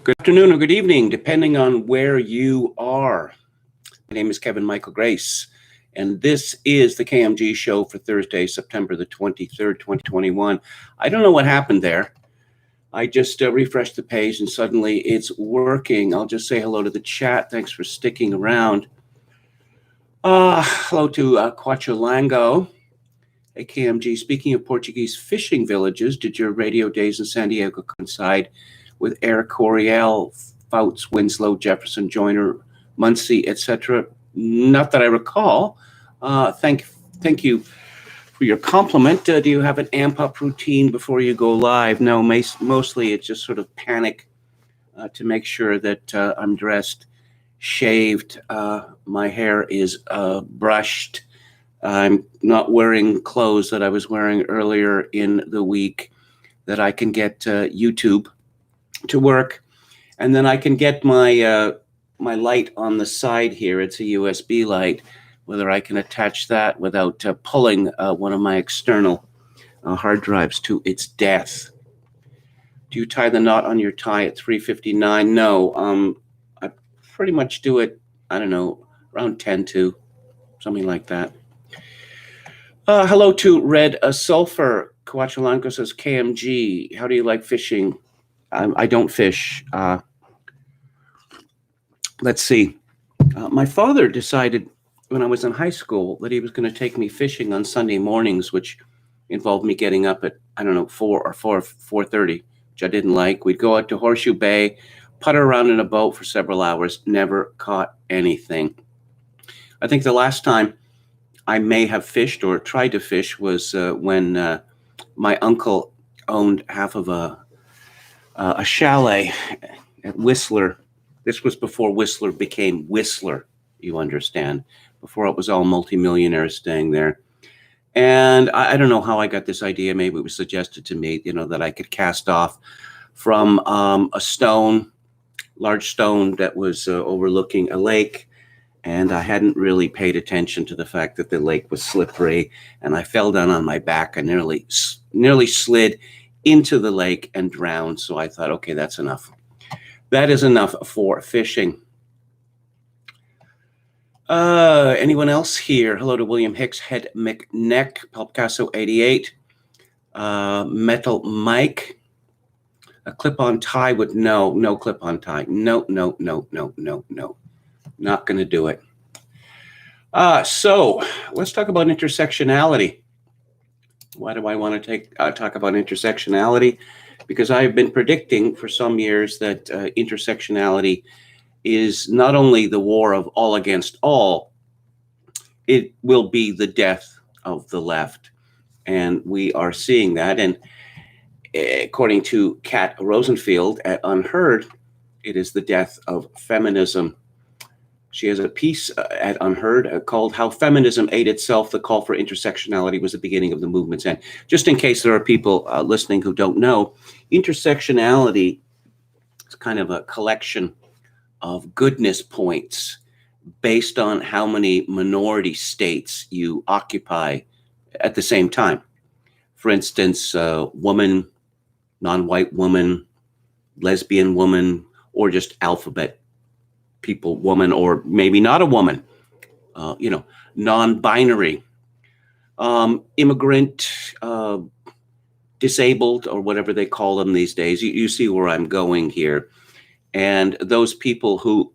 Good afternoon or good evening, depending on where you are. My name is Kevin Michael Grace, and this is the KMG show for Thursday, September the 23rd, 2021. I don't know what happened there. I just refreshed the page and suddenly it's working. I'll just say hello to the chat. Thanks for sticking around. Hello to Quachalango. Hey, KMG, speaking of Portuguese fishing villages, did your radio days in San Diego coincide with Eric Coryell, Fouts, Winslow, Jefferson, Joyner, Muncie, etc.? Not that I recall. Thank you for your compliment. Do you have an amp-up routine before you go live? No, mostly it's just sort of panic to make sure that I'm dressed, shaved, my hair is brushed. I'm not wearing clothes that I was wearing earlier in the week, that I can get YouTube to work, and then I can get my my light on the side here. It's a USB light, whether I can attach that without pulling one of my external hard drives to its death. Do you tie the knot on your tie at 3:59? No, I pretty much do it, I don't know, around 10 to, something like that. Hello to Red Sulfur. Coachalanco says, KMG, how do you like fishing? I don't fish. Let's see. My father decided when I was in high school that he was going to take me fishing on Sunday mornings, which involved me getting up at, I don't know, 4:30, which I didn't like. We'd go out to Horseshoe Bay, putter around in a boat for several hours, never caught anything. I think the last time I may have fished or tried to fish was when my uncle owned half of a chalet at Whistler. This was before Whistler became Whistler, you understand, before it was all multimillionaires staying there. And I don't know how I got this idea. Maybe it was suggested to me, that I could cast off from a stone, large stone that was overlooking a lake. And I hadn't really paid attention to the fact that the lake was slippery, and I fell down on my back and nearly slid into the lake and drowned. So I thought, okay, that's enough. That is enough for fishing. Anyone else here? Hello to William Hicks, Head McNeck, Picasso 88, Metal Mike. A clip-on tie would no clip-on tie. No. Not going to do it. So let's talk about intersectionality. Why do I want to talk about intersectionality? Because I've been predicting for some years that intersectionality is not only the war of all against all, it will be the death of the left. And we are seeing that. And according to Kat Rosenfield at Unheard, it is the death of feminism. She has a piece at Unheard called How Feminism Ate Itself. The call for intersectionality was the beginning of the movement's end. Just in case there are people listening who don't know, intersectionality is kind of a collection of goodness points based on how many minority states you occupy at the same time. For instance, woman, non-white woman, lesbian woman, or just alphabet people, woman, or maybe not a woman, non-binary, immigrant, disabled, or whatever they call them these days. You see where I'm going here. And those people who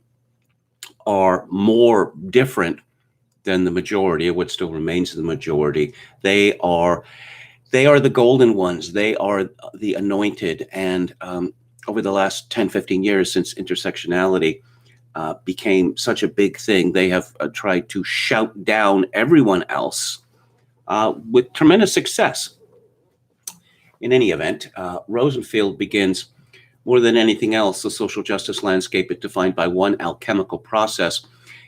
are more different than the majority, or what still remains the majority, they are the golden ones. They are the anointed. And over the last 10, 15 years since intersectionality became such a big thing, they have tried to shout down everyone else with tremendous success. In any event, Rosenfield begins, more than anything else, the social justice landscape is defined by one alchemical process.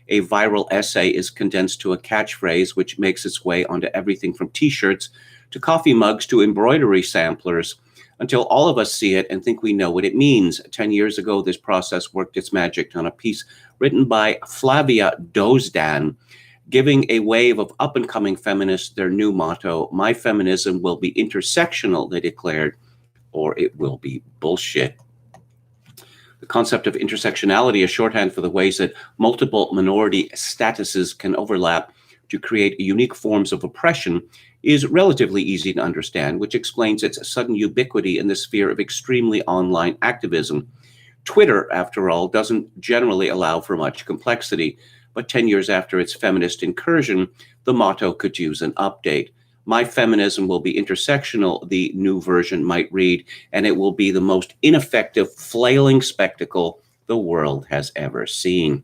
A viral essay is condensed to a catchphrase, which makes its way onto everything from t-shirts to coffee mugs to embroidery samplers, until all of us see it and think we know what it means. 10 years ago, this process worked its magic on a piece written by Flavia Dozdan, giving a wave of up-and-coming feminists their new motto, "My feminism will be intersectional," they declared, "or it will be bullshit." The concept of intersectionality is shorthand for the ways that multiple minority statuses can overlap to create unique forms of oppression is relatively easy to understand, which explains its sudden ubiquity in the sphere of extremely online activism. Twitter, after all, doesn't generally allow for much complexity, but 10 years after its feminist incursion, the motto could use an update. My feminism will be intersectional, the new version might read, and it will be the most ineffective, flailing spectacle the world has ever seen.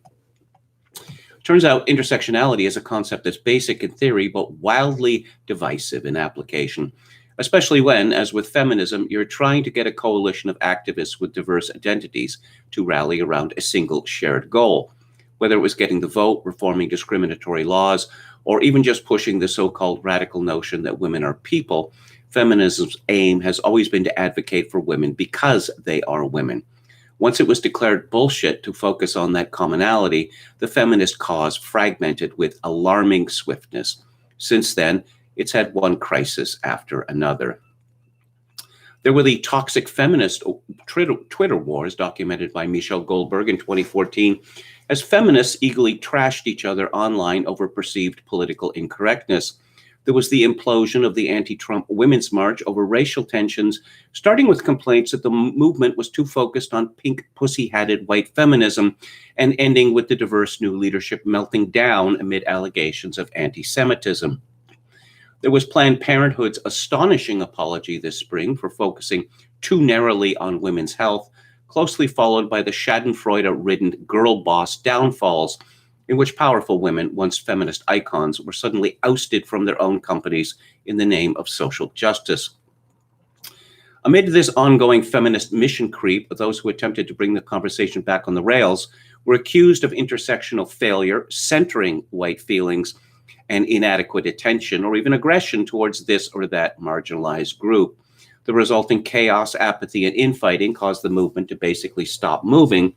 Turns out intersectionality is a concept that's basic in theory, but wildly divisive in application, especially when, as with feminism, you're trying to get a coalition of activists with diverse identities to rally around a single shared goal. Whether it was getting the vote, reforming discriminatory laws, or even just pushing the so-called radical notion that women are people, feminism's aim has always been to advocate for women because they are women. Once it was declared bullshit to focus on that commonality, the feminist cause fragmented with alarming swiftness. Since then, it's had one crisis after another. There were the toxic feminist Twitter wars documented by Michelle Goldberg in 2014, as feminists eagerly trashed each other online over perceived political incorrectness. There was the implosion of the anti-Trump Women's March over racial tensions, starting with complaints that the movement was too focused on pink pussy-hatted white feminism, and ending with the diverse new leadership melting down amid allegations of anti-Semitism. There was Planned Parenthood's astonishing apology this spring for focusing too narrowly on women's health, closely followed by the Schadenfreude-ridden girl boss downfalls, in which powerful women, once feminist icons, were suddenly ousted from their own companies in the name of social justice. Amid this ongoing feminist mission creep, those who attempted to bring the conversation back on the rails were accused of intersectional failure, centering white feelings, and inadequate attention or even aggression towards this or that marginalized group. The resulting chaos, apathy, and infighting caused the movement to basically stop moving,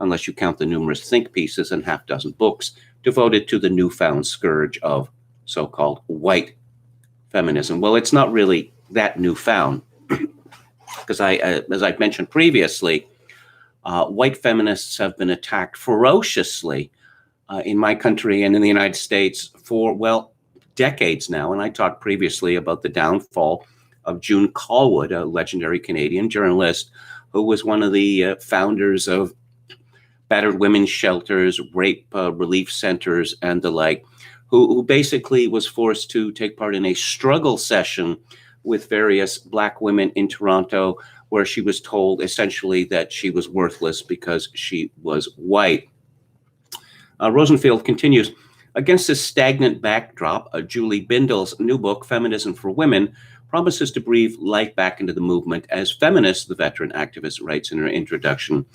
unless you count the numerous think pieces and half-dozen books devoted to the newfound scourge of so-called white feminism. Well, it's not really that newfound, because as I've mentioned previously, white feminists have been attacked ferociously in my country and in the United States for, well, decades now. And I talked previously about the downfall of June Callwood, a legendary Canadian journalist who was one of the founders of battered women's shelters, rape relief centers, and the like, who basically was forced to take part in a struggle session with various Black women in Toronto, where she was told essentially that she was worthless because she was white. Rosenfield continues, against this stagnant backdrop, Julie Bindle's new book, Feminism for Women, promises to breathe life back into the movement. As feminists, the veteran activist writes in her introduction,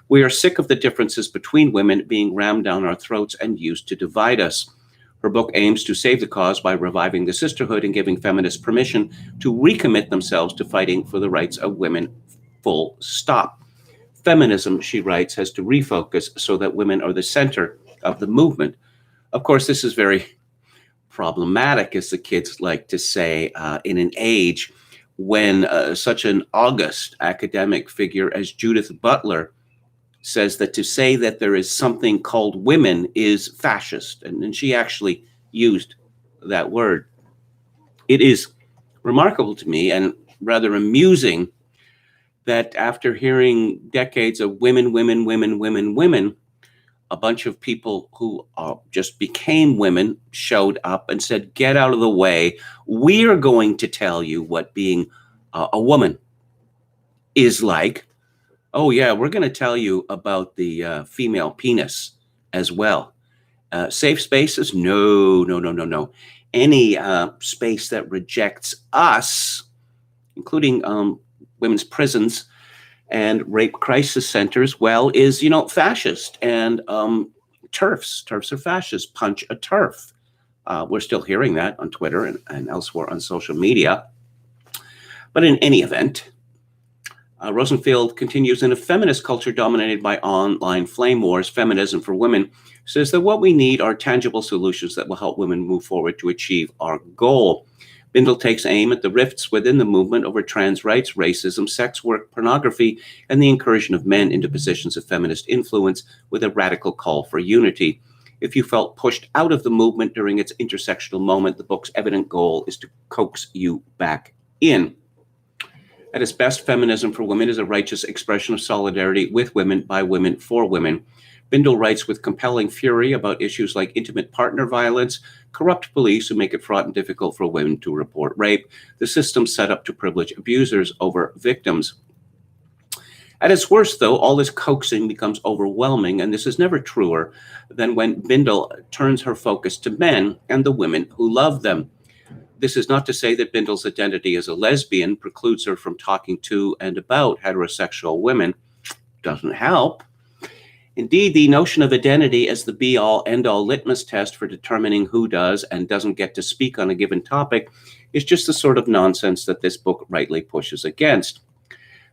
we are sick of the differences between women being rammed down our throats and used to divide us. Her book aims to save the cause by reviving the sisterhood and giving feminists permission to recommit themselves to fighting for the rights of women, full stop. Feminism, she writes, has to refocus so that women are the center of the movement. Of course, this is very problematic, as the kids like to say, in an age when such an august academic figure as Judith Butler says that to say that there is something called women is fascist. And she actually used that word. It is remarkable to me and rather amusing that after hearing decades of women, a bunch of people who just became women showed up and said, get out of the way. We're going to tell you what being a woman is like. Oh, yeah, we're going to tell you about the female penis as well. Safe spaces? No. Any space that rejects us, including women's prisons and rape crisis centers, well, is, fascist. And TERFs are fascist. Punch a TERF. We're still hearing that on Twitter and elsewhere on social media. But in any event, Rosenfield continues, in a feminist culture dominated by online flame wars, Feminism for Women says that what we need are tangible solutions that will help women move forward to achieve our goal. Bindle takes aim at the rifts within the movement over trans rights, racism, sex work, pornography, and the incursion of men into positions of feminist influence with a radical call for unity. If you felt pushed out of the movement during its intersectional moment, the book's evident goal is to coax you back in. At its best, Feminism for Women is a righteous expression of solidarity with women, by women, for women. Bindle writes with compelling fury about issues like intimate partner violence, corrupt police who make it fraught and difficult for women to report rape, the system set up to privilege abusers over victims. At its worst, though, all this coaxing becomes overwhelming, and this is never truer than when Bindle turns her focus to men and the women who love them. This is not to say that Bindle's identity as a lesbian precludes her from talking to and about heterosexual women. Doesn't help. Indeed, the notion of identity as the be-all, end-all litmus test for determining who does and doesn't get to speak on a given topic is just the sort of nonsense that this book rightly pushes against.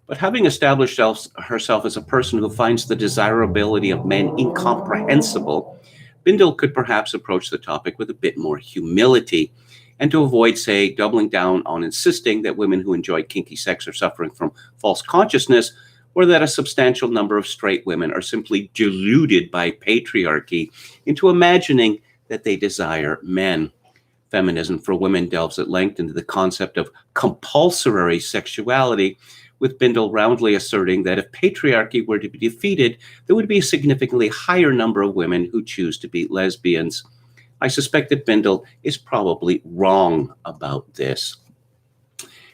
But having established herself as a person who finds the desirability of men incomprehensible, Bindle could perhaps approach the topic with a bit more humility, and to avoid, say, doubling down on insisting that women who enjoy kinky sex are suffering from false consciousness, or that a substantial number of straight women are simply deluded by patriarchy into imagining that they desire men. Feminism for Women delves at length into the concept of compulsory sexuality, with Bindle roundly asserting that if patriarchy were to be defeated, there would be a significantly higher number of women who choose to be lesbians. I suspect that Bindle is probably wrong about this.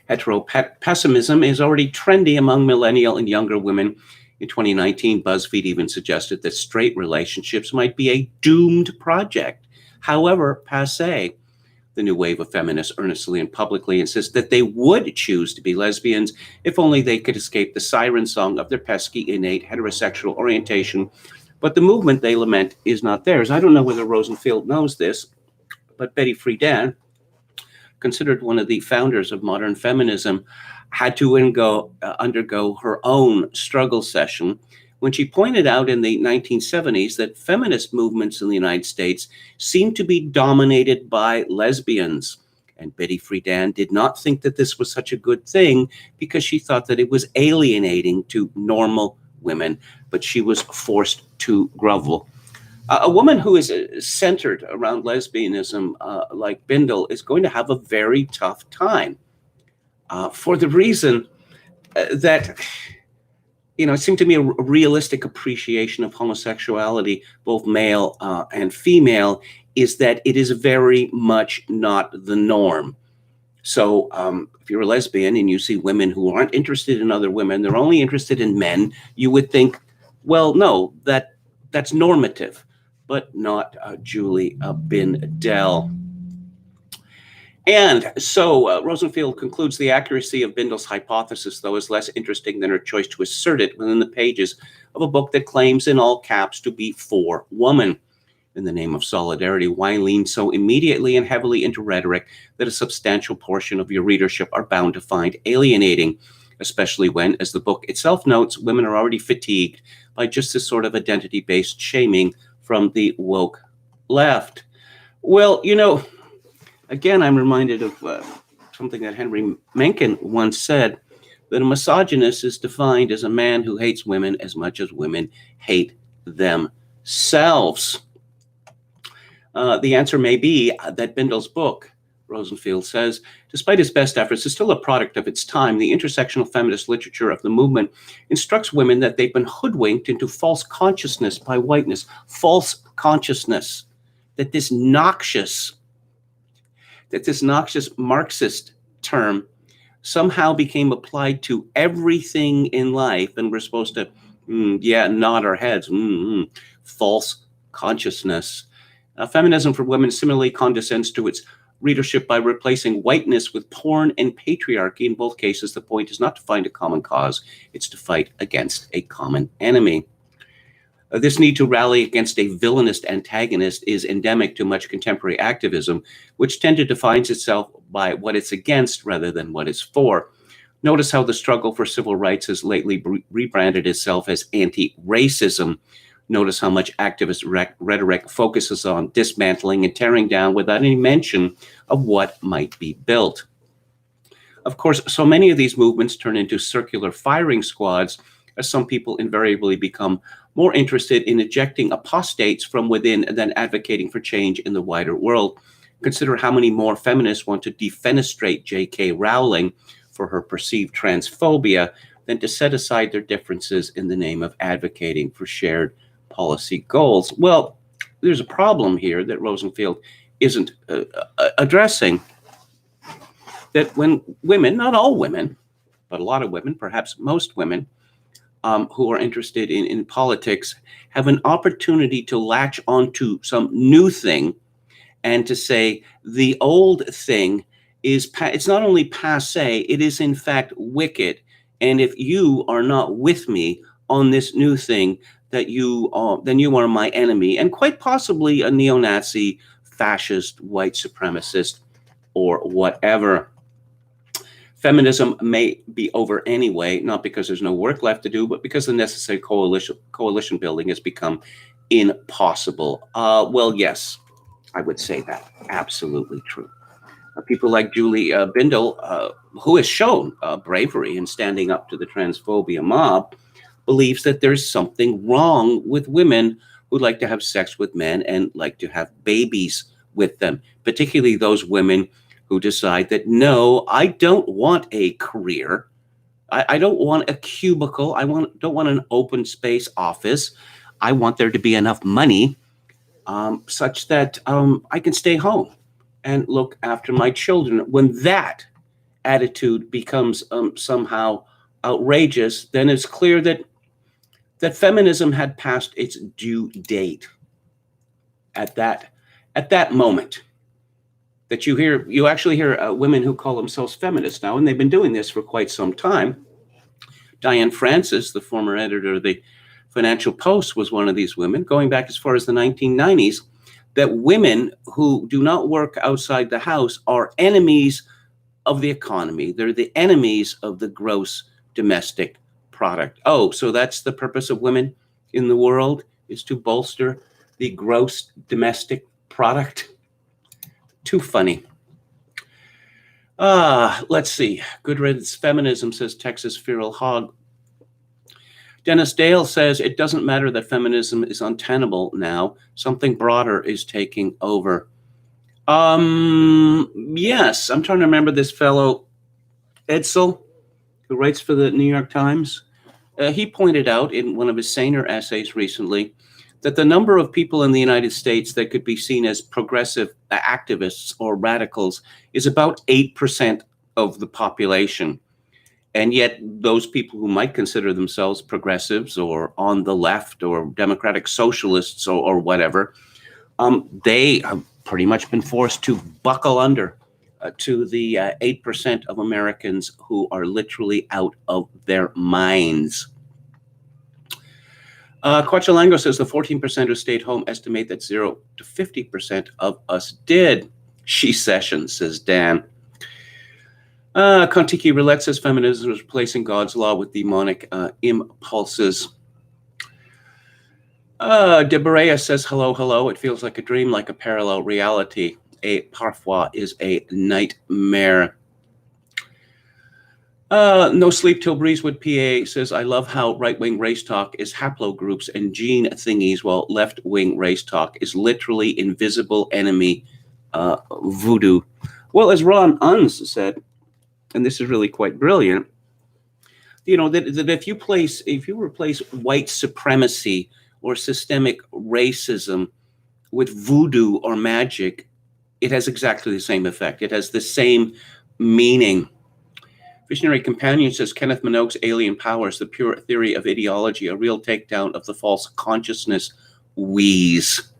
Hetero-pessimism is already trendy among millennial and younger women. In 2019, BuzzFeed even suggested that straight relationships might be a doomed project, however passé. The new wave of feminists earnestly and publicly insist that they would choose to be lesbians if only they could escape the siren song of their pesky, innate heterosexual orientation. But the movement they lament is not theirs. I don't know whether Rosenfield knows this, but Betty Friedan, considered one of the founders of modern feminism, had to undergo her own struggle session when she pointed out in the 1970s that feminist movements in the United States seemed to be dominated by lesbians. And Betty Friedan did not think that this was such a good thing because she thought that it was alienating to normal women, but she was forced to grovel. A woman who is centered around lesbianism, like Bindle, is going to have a very tough time for the reason that, it seemed to me a realistic appreciation of homosexuality, both male and female, is that it is very much not the norm. So if you're a lesbian and you see women who aren't interested in other women, they're only interested in men, you would think, well, no, that's normative, but not Julie Bindel. And so Rosenfield concludes the accuracy of Bindle's hypothesis, though, is less interesting than her choice to assert it within the pages of a book that claims in all caps to be for woman. In the name of solidarity, why lean so immediately and heavily into rhetoric that a substantial portion of your readership are bound to find alienating, especially when, as the book itself notes, women are already fatigued by just this sort of identity-based shaming from the woke left? Well, again, I'm reminded of something that Henry Mencken once said, that a misogynist is defined as a man who hates women as much as women hate themselves. The answer may be that Bindle's book, Rosenfield says, despite its best efforts, is still a product of its time. The intersectional feminist literature of the movement instructs women that they've been hoodwinked into false consciousness by whiteness, false consciousness, that this noxious Marxist term somehow became applied to everything in life, and we're supposed to, nod our heads, false consciousness. Feminism for Women similarly condescends to its readership by replacing whiteness with porn and patriarchy. In both cases, the point is not to find a common cause, it's to fight against a common enemy. This need to rally against a villainist antagonist is endemic to much contemporary activism, which tended to define itself by what it's against rather than what it's for. Notice how the struggle for civil rights has lately rebranded itself as anti-racism. Notice how much activist rhetoric focuses on dismantling and tearing down without any mention of what might be built. Of course, so many of these movements turn into circular firing squads, as some people invariably become more interested in ejecting apostates from within than advocating for change in the wider world. Consider how many more feminists want to defenestrate J.K. Rowling for her perceived transphobia than to set aside their differences in the name of advocating for shared policy goals. Well, there's a problem here that Rosenfield isn't addressing, that when women, not all women, but a lot of women, perhaps most women, who are interested in politics, have an opportunity to latch onto some new thing and to say the old thing is, it's not only passe, it is in fact wicked. And if you are not with me on this new thing, that then you are my enemy, and quite possibly a neo-Nazi, fascist, white supremacist, or whatever. Feminism may be over anyway, not because there's no work left to do, but because the necessary coalition building has become impossible. Well, yes, I would say that. Absolutely true. People like Julie Bindel, who has shown bravery in standing up to the transphobia mob, believes that there's something wrong with women who like to have sex with men and like to have babies with them, particularly those women who decide that, no, I don't want a career. I don't want a cubicle. Don't want an open space office. I want there to be enough money such that I can stay home and look after my children. When that attitude becomes somehow outrageous, then it's clear that feminism had passed its due date at that moment. That you actually hear women who call themselves feminists now, and they've been doing this for quite some time. Diane Francis, the former editor of the Financial Post, was one of these women, going back as far as the 1990s, that women who do not work outside the house are enemies of the economy. They're the enemies of the gross domestic product. Oh, so that's the purpose of women in the world, is to bolster the gross domestic product? Too funny. Let's see. Good riddance feminism, says Texas Feral Hog. Dennis Dale says it doesn't matter that feminism is untenable now. Something broader is taking over. Yes, I'm trying to remember this fellow, Edsel, who writes for the New York Times. He pointed out in one of his Saner essays recently that the number of people in the United States that could be seen as progressive activists or radicals is about 8% of the population. And yet those people who might consider themselves progressives or on the left or democratic socialists or whatever, they have pretty much been forced to buckle under to the 8% of Americans who are literally out of their minds. Quachalango says the 14% who stayed home estimate that 0 to 50% of us did. She sessions, says Dan. Kontiki Roulette says feminism is replacing God's law with demonic impulses. Deberea says hello, hello. It feels like a dream, like a parallel reality. Parfois is a nightmare. No Sleep Till Breezewood PA says, I love how right-wing race talk is haplogroups and gene thingies, while left-wing race talk is literally invisible enemy voodoo. Well, as Ron Unz said, and this is really quite brilliant, that if you replace white supremacy or systemic racism with voodoo or magic, it has exactly the same effect. It has the same meaning. Visionary Companion says Kenneth Minogue's Alien Powers, the pure theory of ideology, a real takedown of the false consciousness wheeze.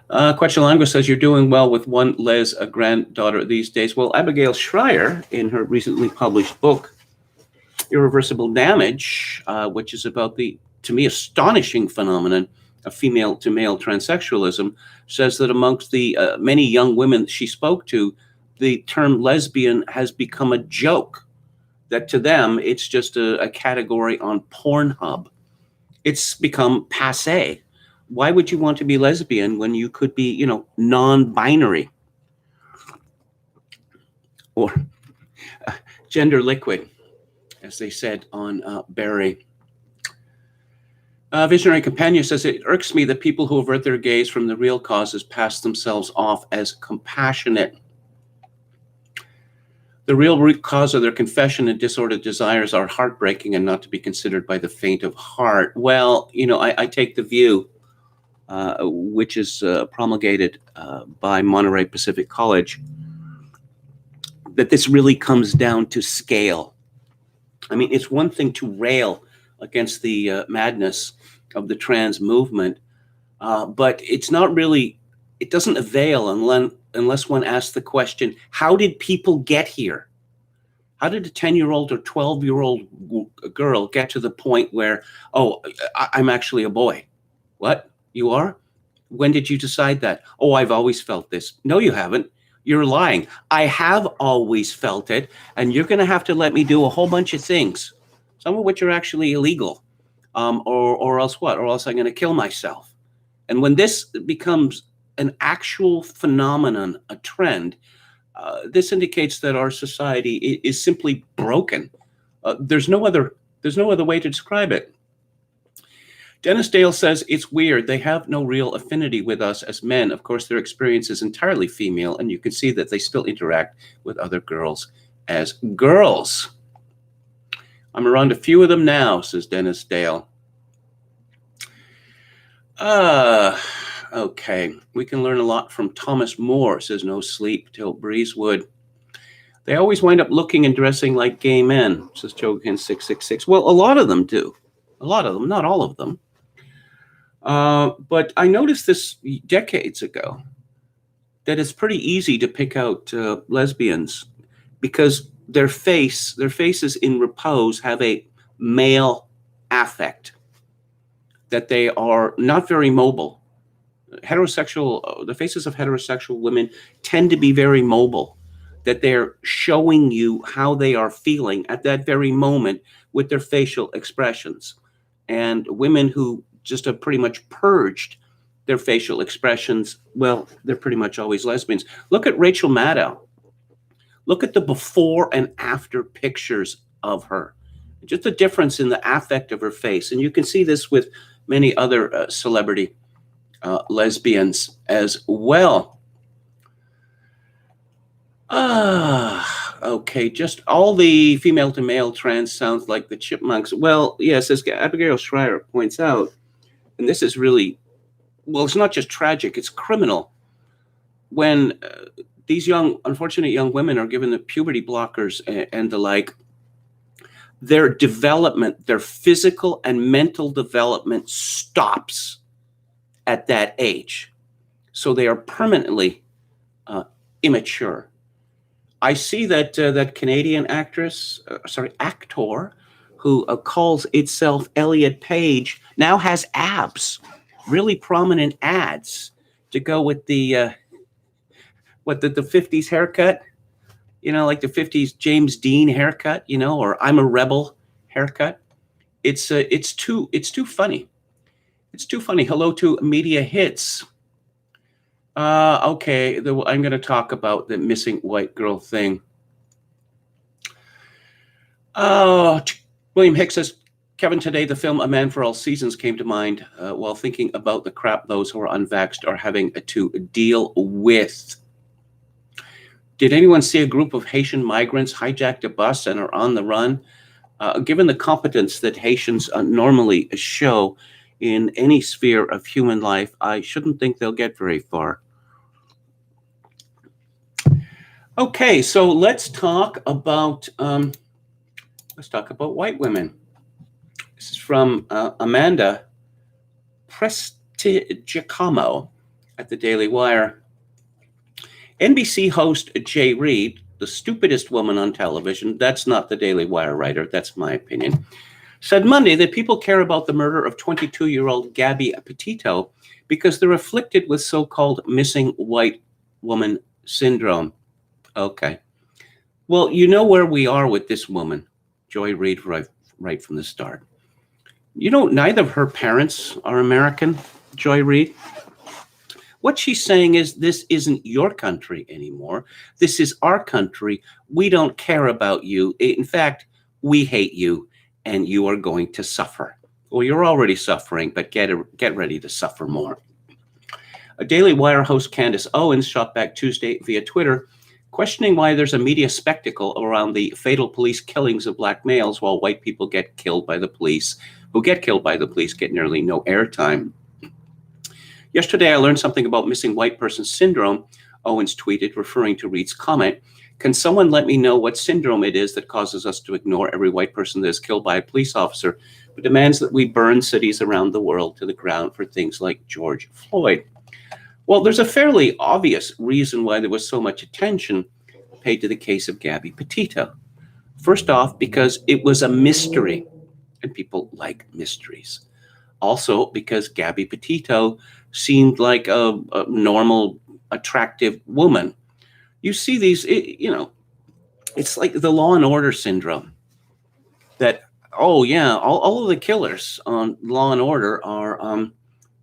Quetzalcoatl says you're doing well with one Les, a granddaughter these days. Well, Abigail Schreier, in her recently published book, Irreversible Damage, which is about the, to me, astonishing phenomenon of female-to-male transsexualism, says that amongst the many young women she spoke to, the term lesbian has become a joke, that to them it's just a category on Pornhub. It's become passé. Why would you want to be lesbian when you could be, non-binary or gender liquid, as they said on Barry? Visionary Companion says, it irks me that people who avert their gaze from the real causes pass themselves off as compassionate. The real root cause of their confession and disordered desires are heartbreaking and not to be considered by the faint of heart. Well, I take the view, which is promulgated by Monterey Pacific College, that this really comes down to scale. I mean, it's one thing to rail against the madness of the trans movement, but it's not really, it doesn't avail unless one asks the question, how did people get here? How did a 10-year-old or 12-year-old girl get to the point where, oh, I'm actually a boy? What? You are? When did you decide that? Oh, I've always felt this. No, you haven't. You're lying. I have always felt it, and you're going to have to let me do a whole bunch of things, some of which are actually illegal, or else what? Or else I'm going to kill myself. And when this becomes an actual phenomenon, a trend, this indicates that our society is simply broken. There's no other way to describe it. Dennis Dale says, it's weird. They have no real affinity with us as men. Of course, their experience is entirely female, and you can see that they still interact with other girls as girls. I'm around a few of them now, says Dennis Dale. Okay. We can learn a lot from Thomas More, says No Sleep Till Breezewood. They always wind up looking and dressing like gay men, says Jokin666. Well, a lot of them do. A lot of them, not all of them. But I noticed this decades ago, that it's pretty easy to pick out lesbians because their faces in repose have a male affect, that they are not very mobile. The faces of heterosexual women tend to be very mobile, that they're showing you how they are feeling at that very moment with their facial expressions. And women who just have pretty much purged their facial expressions, well, they're pretty much always lesbians. Look at Rachel Maddow. Look at the before and after pictures of her. Just the difference in the affect of her face. And you can see this with many other celebrity lesbians as well. Okay, just all the female to male trans sounds like the chipmunks. Well, yes, as Abigail Schreier points out, and this is really, well, it's not just tragic, it's criminal. When these unfortunate young women are given the puberty blockers and the like, their development, their physical and mental development stops at that age. So they are permanently immature. I see that that Canadian actor, who calls itself Elliot Page, now has abs, really prominent ads to go with the 50s haircut, like the 50s James Dean haircut, or I'm a Rebel haircut. It's too funny. It's too funny. Hello to Media Hits. Okay, I'm going to talk about the missing white girl thing. William Hicks says, Kevin, today the film A Man for All Seasons came to mind while thinking about the crap those who are unvaxxed are having to deal with. Did anyone see a group of Haitian migrants hijacked a bus and are on the run? Given the competence that Haitians normally show in any sphere of human life, I shouldn't think they'll get very far. Okay, so let's talk about white women. This is from Amanda Prestigiacomo at the Daily Wire. NBC host Jay Reid, the stupidest woman on television, that's not the Daily Wire writer, that's my opinion, said Monday that people care about the murder of 22-year-old Gabby Petito because they're afflicted with so-called missing white woman syndrome. Okay. Well, you know where we are with this woman, Joy Reid, right from the start. Neither of her parents are American, Joy Reid. What she's saying is, this isn't your country anymore. This is our country. We don't care about you. In fact, we hate you, and you are going to suffer. Well, you're already suffering, but get ready to suffer more. A Daily Wire host, Candace Owens, shot back Tuesday via Twitter, questioning why there's a media spectacle around the fatal police killings of black males while white people get killed by the police. Who get killed by the police get nearly no airtime. Yesterday, I learned something about missing white person syndrome, Owens tweeted, referring to Reid's comment. Can someone let me know what syndrome it is that causes us to ignore every white person that is killed by a police officer, but demands that we burn cities around the world to the ground for things like George Floyd? Well, there's a fairly obvious reason why there was so much attention paid to the case of Gabby Petito. First off, because it was a mystery, and people like mysteries. Also, because Gabby Petito seemed like a normal, attractive woman. You see these, it's like the Law and Order syndrome. That, oh yeah, all of the killers on Law and Order are,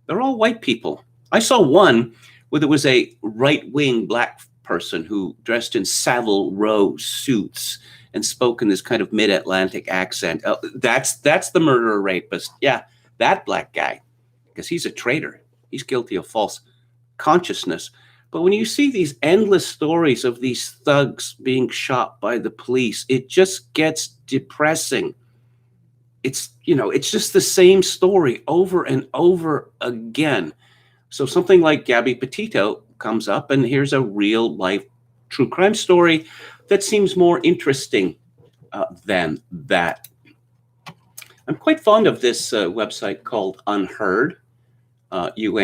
they're all white people. I saw one where there was a right-wing black person who dressed in Savile Row suits and spoke in this kind of mid-Atlantic accent. That's the murderer rapist. Yeah, that black guy, because he's a traitor. He's guilty of false consciousness. But when you see these endless stories of these thugs being shot by the police, it just gets depressing. It's just the same story over and over again. So something like Gabby Petito comes up, and here's a real life true crime story that seems more interesting than that. I'm quite fond of this website called Unheard, unherd.com.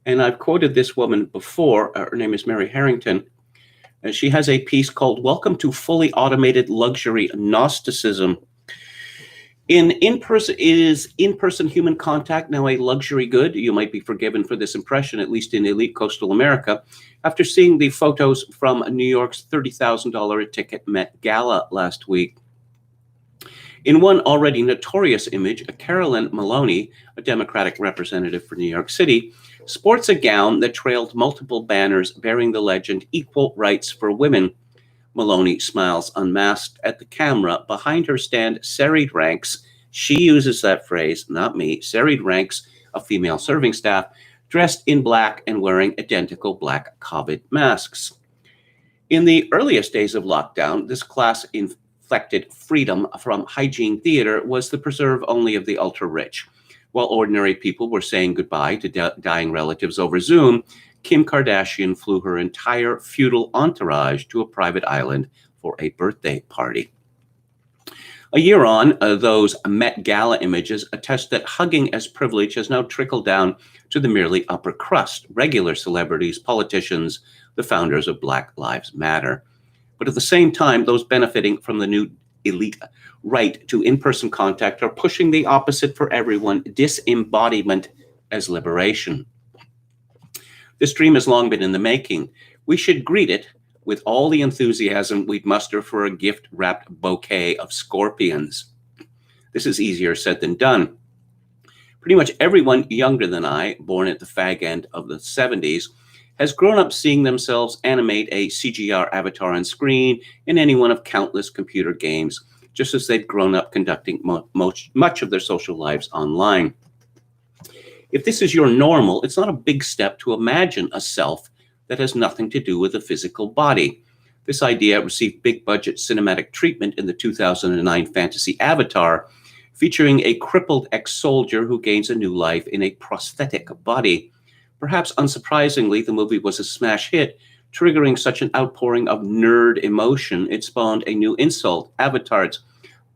And I've quoted this woman before. Her name is Mary Harrington. And she has a piece called Welcome to Fully Automated Luxury Gnosticism. Is in-person human contact now a luxury good? You might be forgiven for this impression, at least in elite coastal America, after seeing the photos from New York's $30,000 a ticket Met Gala last week. In one already notorious image, Carolyn Maloney, a Democratic representative for New York City, sports a gown that trailed multiple banners bearing the legend Equal Rights for Women. Maloney smiles unmasked at the camera. Behind her stand serried ranks. She uses that phrase, not me. Serried ranks of female serving staff dressed in black and wearing identical black COVID masks. In the earliest days of lockdown, this class inflected freedom from hygiene theater was the preserve only of the ultra-rich. While ordinary people were saying goodbye to dying relatives over Zoom, Kim Kardashian flew her entire feudal entourage to a private island for a birthday party. A year on, those Met Gala images attest that hugging as privilege has now trickled down to the merely upper crust, regular celebrities, politicians, the founders of Black Lives Matter. But at the same time, those benefiting from the new elite right to in-person contact are pushing the opposite for everyone, disembodiment as liberation. This dream has long been in the making. We should greet it with all the enthusiasm we'd muster for a gift-wrapped bouquet of scorpions. This is easier said than done. Pretty much everyone younger than I, born at the fag end of the 70s, has grown up seeing themselves animate a CGR avatar on screen in any one of countless computer games, just as they've grown up conducting much of their social lives online. If this is your normal, it's not a big step to imagine a self that has nothing to do with a physical body. This idea received big-budget cinematic treatment in the 2009 fantasy Avatar, featuring a crippled ex-soldier who gains a new life in a prosthetic body. Perhaps unsurprisingly, the movie was a smash hit, triggering such an outpouring of nerd emotion, it spawned a new insult, Avatards.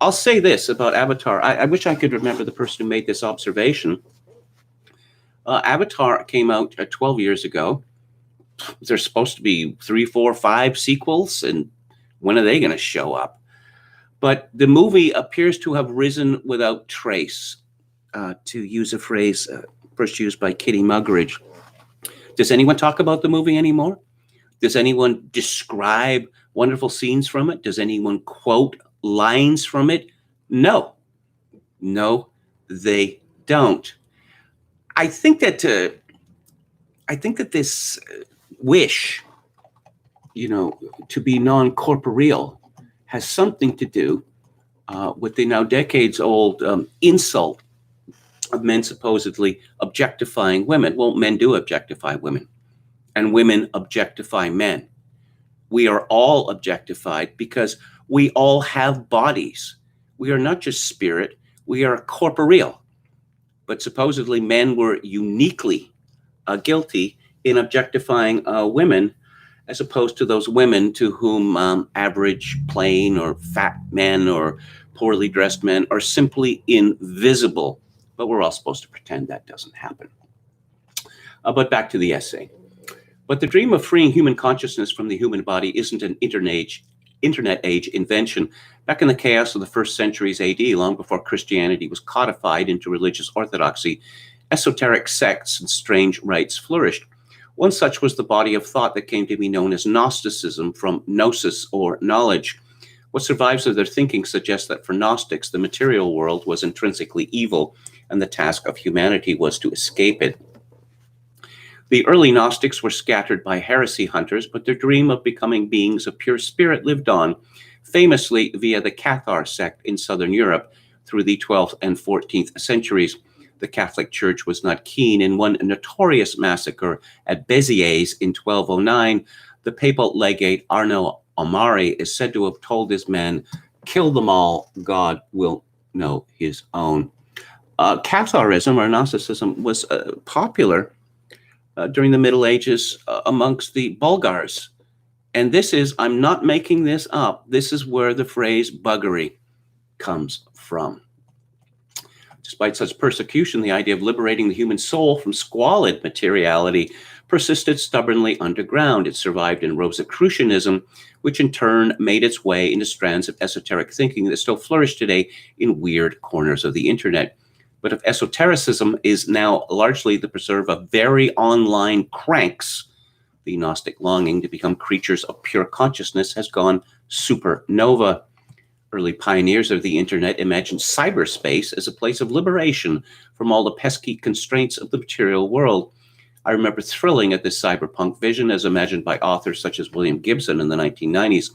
I'll say this about Avatar. I wish I could remember the person who made this observation. Avatar came out 12 years ago. There's supposed to be 3, 4, 5 sequels, and when are they going to show up? But the movie appears to have risen without trace, to use a phrase first used by Kitty Muggeridge. Does anyone talk about the movie anymore? Does anyone describe wonderful scenes from it? Does anyone quote lines from it? No. No, they don't. I think that this wish, to be non-corporeal, has something to do with the now decades-old insult of men supposedly objectifying women. Well, men do objectify women, and women objectify men. We are all objectified because we all have bodies. We are not just spirit, we are corporeal. But supposedly men were uniquely guilty in objectifying women, as opposed to those women to whom average, plain, or fat men or poorly dressed men are simply invisible. But we're all supposed to pretend that doesn't happen. But back to the essay. But the dream of freeing human consciousness from the human body isn't an internet age invention. Back in the chaos of the first centuries AD, long before Christianity was codified into religious orthodoxy, esoteric sects and strange rites flourished. One such was the body of thought that came to be known as Gnosticism, from gnosis, or knowledge. What survives of their thinking suggests that for Gnostics, the material world was intrinsically evil, and the task of humanity was to escape it. The early Gnostics were scattered by heresy hunters, but their dream of becoming beings of pure spirit lived on, famously via the Cathar sect in southern Europe through the 12th and 14th centuries. The Catholic Church was not keen. In one notorious massacre at Béziers in 1209, the papal legate Arnaud Amari is said to have told his men, "Kill them all, God will know his own." Catharism, or Gnosticism, was popular during the Middle Ages amongst the Bulgars. And this is, I'm not making this up, this is where the phrase buggery comes from. Despite such persecution, the idea of liberating the human soul from squalid materiality persisted stubbornly underground. It survived in Rosicrucianism, which in turn made its way into strands of esoteric thinking that still flourish today in weird corners of the internet. But if esotericism is now largely the preserve of very online cranks, the Gnostic longing to become creatures of pure consciousness has gone supernova. Early pioneers of the internet imagined cyberspace as a place of liberation from all the pesky constraints of the material world. I remember thrilling at this cyberpunk vision as imagined by authors such as William Gibson in the 1990s.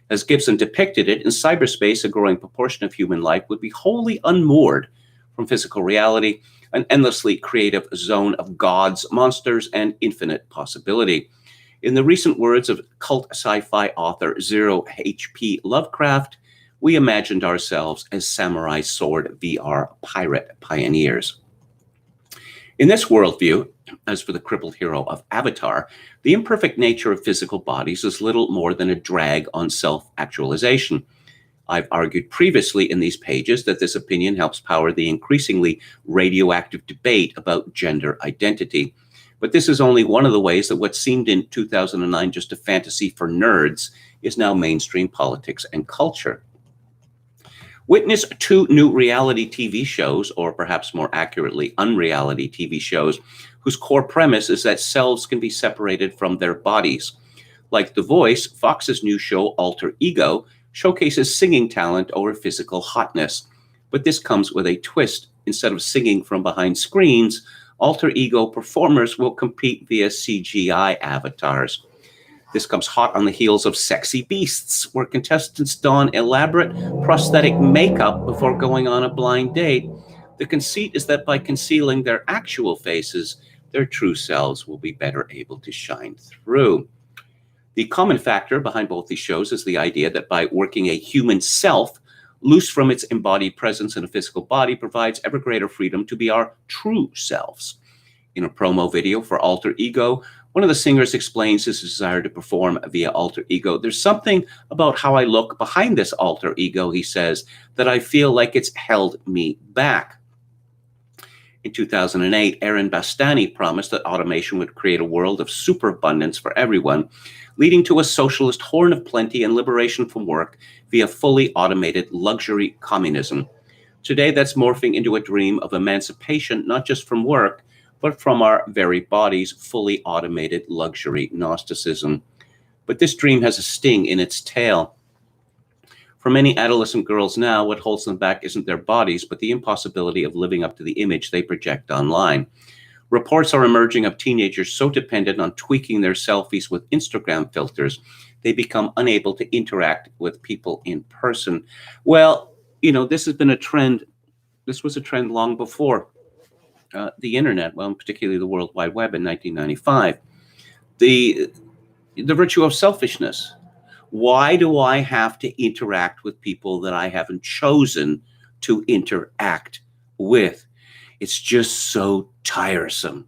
As Gibson depicted it, in cyberspace, a growing proportion of human life would be wholly unmoored from physical reality, an endlessly creative zone of gods, monsters, and infinite possibility. In the recent words of cult sci-fi author Zero H.P. Lovecraft, we imagined ourselves as samurai sword VR pirate pioneers. In this worldview, as for the crippled hero of Avatar, the imperfect nature of physical bodies is little more than a drag on self-actualization. I've argued previously in these pages that this opinion helps power the increasingly radioactive debate about gender identity. But this is only one of the ways that what seemed in 2009 just a fantasy for nerds is now mainstream politics and culture. Witness two new reality TV shows, or perhaps more accurately, unreality TV shows, whose core premise is that selves can be separated from their bodies. Like The Voice, Fox's new show Alter Ego showcases singing talent over physical hotness. But this comes with a twist. Instead of singing from behind screens, alter ego performers will compete via CGI avatars. This comes hot on the heels of Sexy Beasts, where contestants don elaborate prosthetic makeup before going on a blind date. The conceit is that by concealing their actual faces, their true selves will be better able to shine through. The common factor behind both these shows is the idea that by working a human self, loose from its embodied presence in a physical body, provides ever greater freedom to be our true selves. In a promo video for Alter Ego, one of the singers explains his desire to perform via Alter Ego. "There's something about how I look behind this alter ego," he says, "that I feel like it's held me back." In 2008, Aaron Bastani promised that automation would create a world of superabundance for everyone, leading to a socialist horn of plenty and liberation from work via fully automated luxury communism. Today, that's morphing into a dream of emancipation, not just from work, but from our very bodies, fully automated luxury Gnosticism. But this dream has a sting in its tail. For many adolescent girls now, what holds them back isn't their bodies, but the impossibility of living up to the image they project online. Reports are emerging of teenagers so dependent on tweaking their selfies with Instagram filters, they become unable to interact with people in person. Well, this has been a trend. This was a trend long before the internet, well, particularly the World Wide Web in 1995. The virtue of selfishness. Why do I have to interact with people that I haven't chosen to interact with? It's just so tiresome.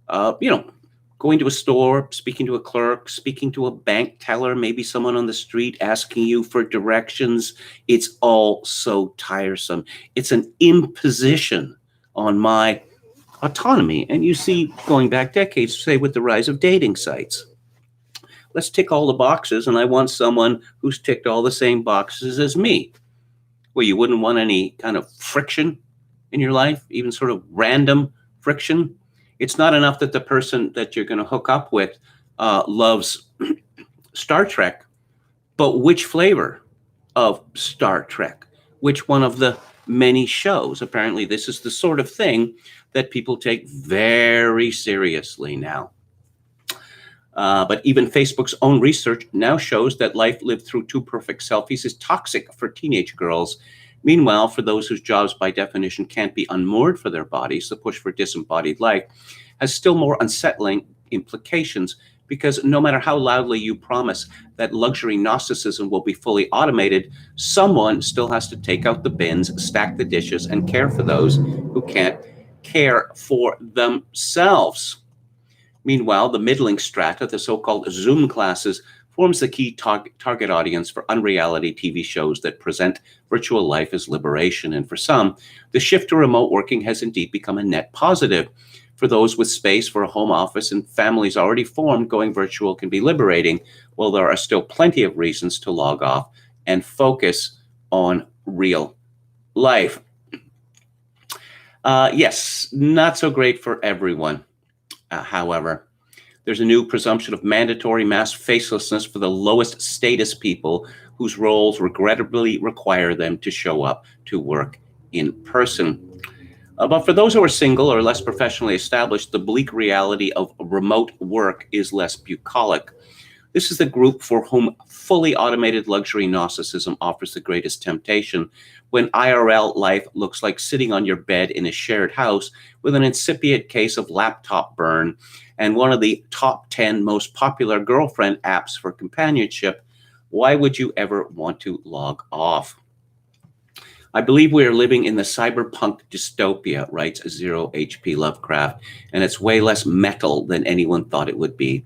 Going to a store, speaking to a clerk, speaking to a bank teller, maybe someone on the street asking you for directions. It's all so tiresome. It's an imposition on my autonomy. And you see, going back decades, say with the rise of dating sites. Let's tick all the boxes, and I want someone who's ticked all the same boxes as me. Well, you wouldn't want any kind of friction in your life, even sort of random friction. It's not enough that the person that you're going to hook up with loves Star Trek, but which flavor of Star Trek? Which one of the many shows? Apparently, this is the sort of thing that people take very seriously now. But even Facebook's own research now shows that life lived through two perfect selfies is toxic for teenage girls. Meanwhile, for those whose jobs by definition can't be unmoored for their bodies, the push for disembodied life has still more unsettling implications, because no matter how loudly you promise that luxury Gnosticism will be fully automated, someone still has to take out the bins, stack the dishes, and care for those who can't care for themselves. Meanwhile, the middling strata, the so-called Zoom classes, forms the key target audience for unreality TV shows that present virtual life as liberation. And for some, the shift to remote working has indeed become a net positive. For those with space for a home office and families already formed, going virtual can be liberating, while there are still plenty of reasons to log off and focus on real life. Yes, not so great for everyone. However, there's a new presumption of mandatory mass facelessness for the lowest status people whose roles regrettably require them to show up to work in person. But for those who are single or less professionally established, the bleak reality of remote work is less bucolic. This is the group for whom fully automated luxury Gnosticism offers the greatest temptation, when IRL life looks like sitting on your bed in a shared house with an incipient case of laptop burn and one of the top 10 most popular girlfriend apps for companionship. Why would you ever want to log off? I believe we are living in the cyberpunk dystopia, writes Zero HP Lovecraft, and it's way less metal than anyone thought it would be.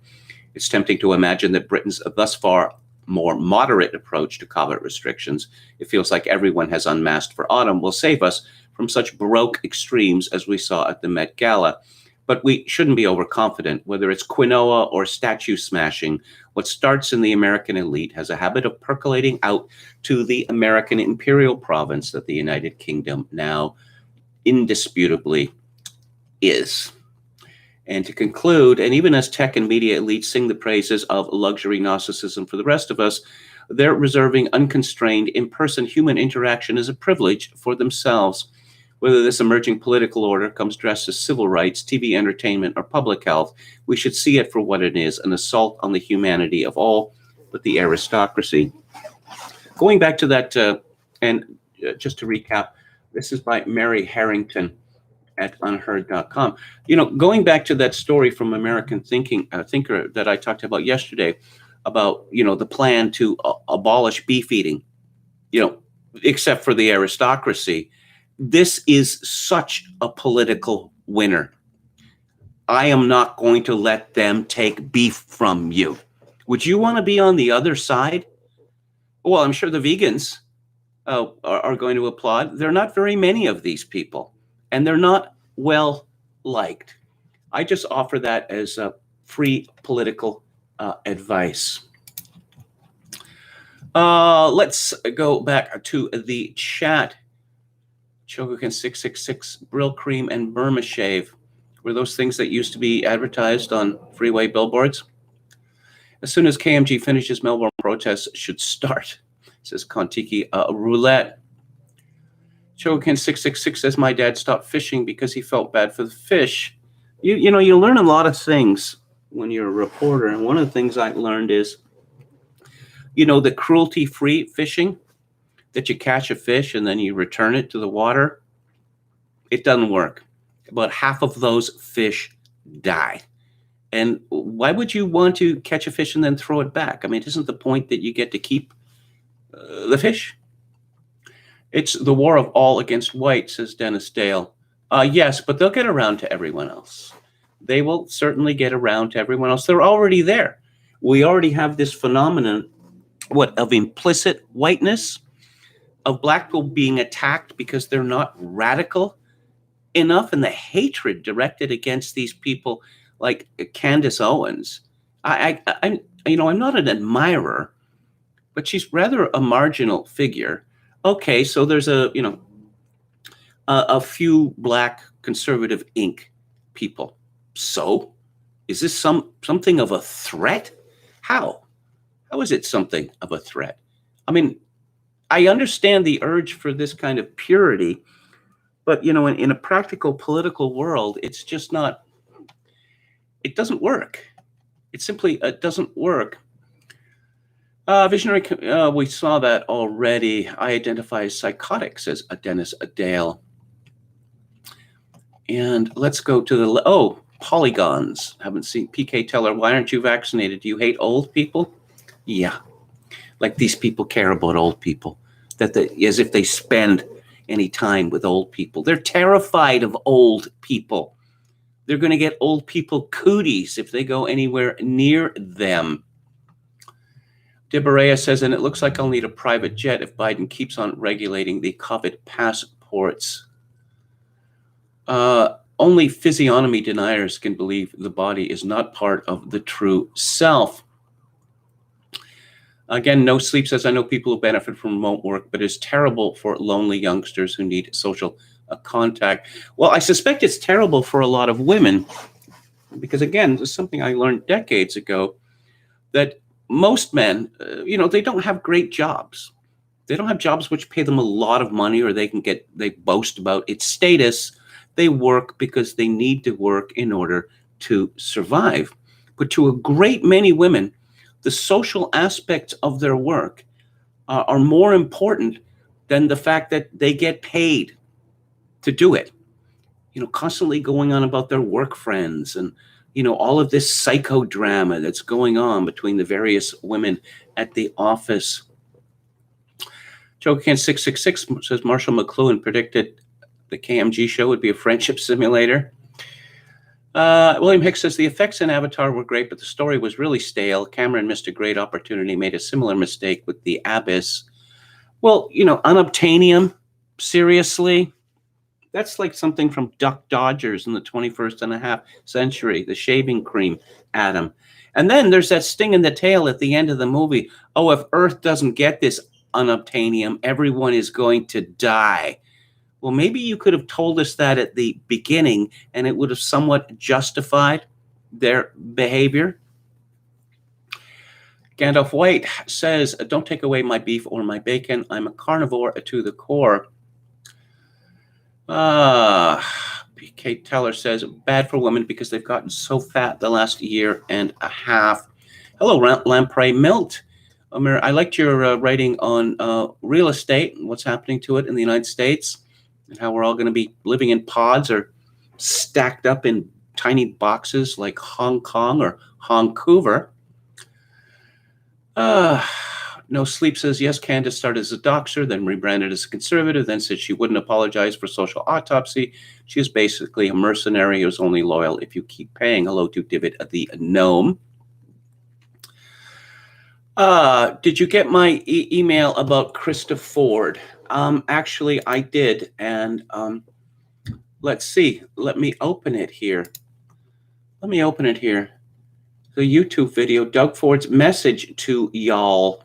It's tempting to imagine that Britain's thus far more moderate approach to COVID restrictions, it feels like everyone has unmasked for autumn, will save us from such baroque extremes as we saw at the Met Gala. But we shouldn't be overconfident. Whether it's quinoa or statue smashing, what starts in the American elite has a habit of percolating out to the American imperial province that the United Kingdom now indisputably is. And to conclude, and even as tech and media elites sing the praises of luxury Gnosticism for the rest of us, they're reserving unconstrained in-person human interaction as a privilege for themselves. Whether this emerging political order comes dressed as civil rights, TV entertainment, or public health, we should see it for what it is, an assault on the humanity of all but the aristocracy. Going back to that, just to recap, this is by Mary Harrington at unheard.com. Going back to that story from American Thinker that I talked about yesterday, about, the plan to abolish beef eating, except for the aristocracy. This is such a political winner. I am not going to let them take beef from you. Would you want to be on the other side? Well, I'm sure the vegans are going to applaud. There are not very many of these people, and they're not well liked. I just offer that as a free political advice. Let's go back to the chat. Chogokin 666, Brill Cream and Burma Shave. Were those things that used to be advertised on freeway billboards? As soon as KMG finishes, Melbourne protests should start. says Kontiki. Roulette. Chokin 666 says, my dad stopped fishing because he felt bad for the fish. You know, you learn a lot of things when you're a reporter. And one of the things I learned is, you know, the cruelty-free fishing, that you catch a fish and then you return it to the water. It doesn't work. About half of those fish die. And why would you want to catch a fish and then throw it back? I mean, isn't the point that you get to keep the fish? It's the war of all against white, says Dennis Dale. Yes, but they'll get around to everyone else. They will certainly get around to everyone else. They're already there. We already have this phenomenon, of implicit whiteness, of black people being attacked because they're not radical enough, and the hatred directed against these people like Candace Owens. I'm not an admirer, but she's rather a marginal figure. Okay, so there's a few black conservative Inc. people. So, is this something of a threat? How is it something of a threat? I mean, I understand the urge for this kind of purity, but in a practical political world, it's just not. It doesn't work. It simply doesn't work. Visionary, we saw that already. I identify as psychotic, says Dennis Dale. And let's go to the polygons. Haven't seen PK Teller. Why aren't you vaccinated? Do you hate old people? Yeah, like these people care about old people, as if they spend any time with old people. They're terrified of old people. They're going to get old people cooties if they go anywhere near them. Deborah says, and it looks like I'll need a private jet if Biden keeps on regulating the COVID passports. Only physiognomy deniers can believe the body is not part of the true self. Again, No Sleep says, I know people who benefit from remote work, but it's terrible for lonely youngsters who need social contact. Well, I suspect it's terrible for a lot of women because, again, this is something I learned decades ago, that most men, they don't have great jobs. They don't have jobs which pay them a lot of money, or they boast about its status. They work because they need to work in order to survive. But to a great many women, the social aspects of their work are more important than the fact that they get paid to do it. Constantly going on about their work friends and, all of this psychodrama that's going on between the various women at the office. Jokecan 666 says Marshall McLuhan predicted the KMG show would be a friendship simulator. William Hicks says the effects in Avatar were great, but the story was really stale. Cameron missed a great opportunity, made a similar mistake with The Abyss. Well, unobtainium, seriously? That's like something from Duck Dodgers in the 21st and a half century, the shaving cream atom. And then there's that sting in the tail at the end of the movie. Oh, if Earth doesn't get this unobtainium, everyone is going to die. Well, maybe you could have told us that at the beginning, and it would have somewhat justified their behavior. Gandalf White says, don't take away my beef or my bacon. I'm a carnivore to the core. PK Teller says, bad for women because they've gotten so fat the last year and a half. Hello, Lamprey Milt. I liked your writing on real estate and what's happening to it in the United States, and how we're all going to be living in pods or stacked up in tiny boxes like Hong Kong or Vancouver. No Sleep says, yes, Candace started as a doxer, then rebranded as a conservative, then said she wouldn't apologize for social autopsy. She is basically a mercenary who's only loyal if you keep paying. Hello to Divot the Gnome. Did you get my email about Krista Ford? Actually, I did. And let's see. Let me open it here. The YouTube video, Doug Ford's message to y'all.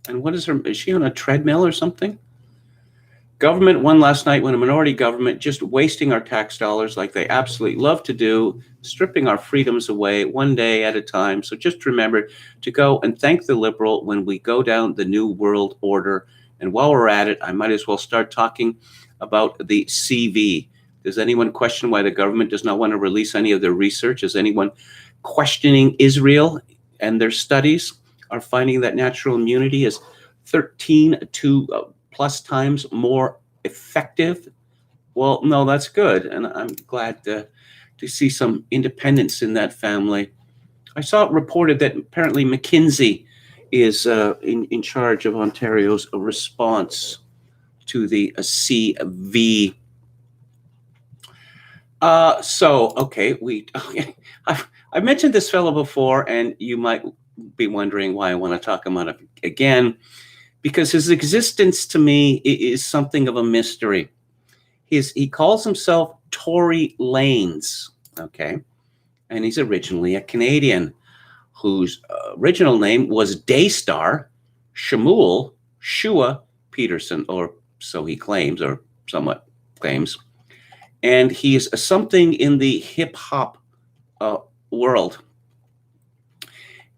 And what is she on a treadmill or something? Government won last night when a minority government just wasting our tax dollars like they absolutely love to do, stripping our freedoms away one day at a time. So just remember to go and thank the liberal when we go down the New World Order. And while we're at it, I might as well start talking about the CV. Does anyone question why the government does not want to release any of their research? Is anyone questioning Israel and their studies are finding that natural immunity is 13 to plus times more effective? Well, no, that's good. And I'm glad to see some independence in that family. I saw it reported that apparently McKinsey is in charge of Ontario's response to the CV. I've mentioned this fellow before, and you might be wondering why I want to talk about it again, because his existence to me is something of a mystery. He calls himself Tory Lanez, okay? And he's originally a Canadian whose original name was Daystar Shamuel Shua Peterson, or so he claims, or somewhat claims. And he is something in the hip-hop world.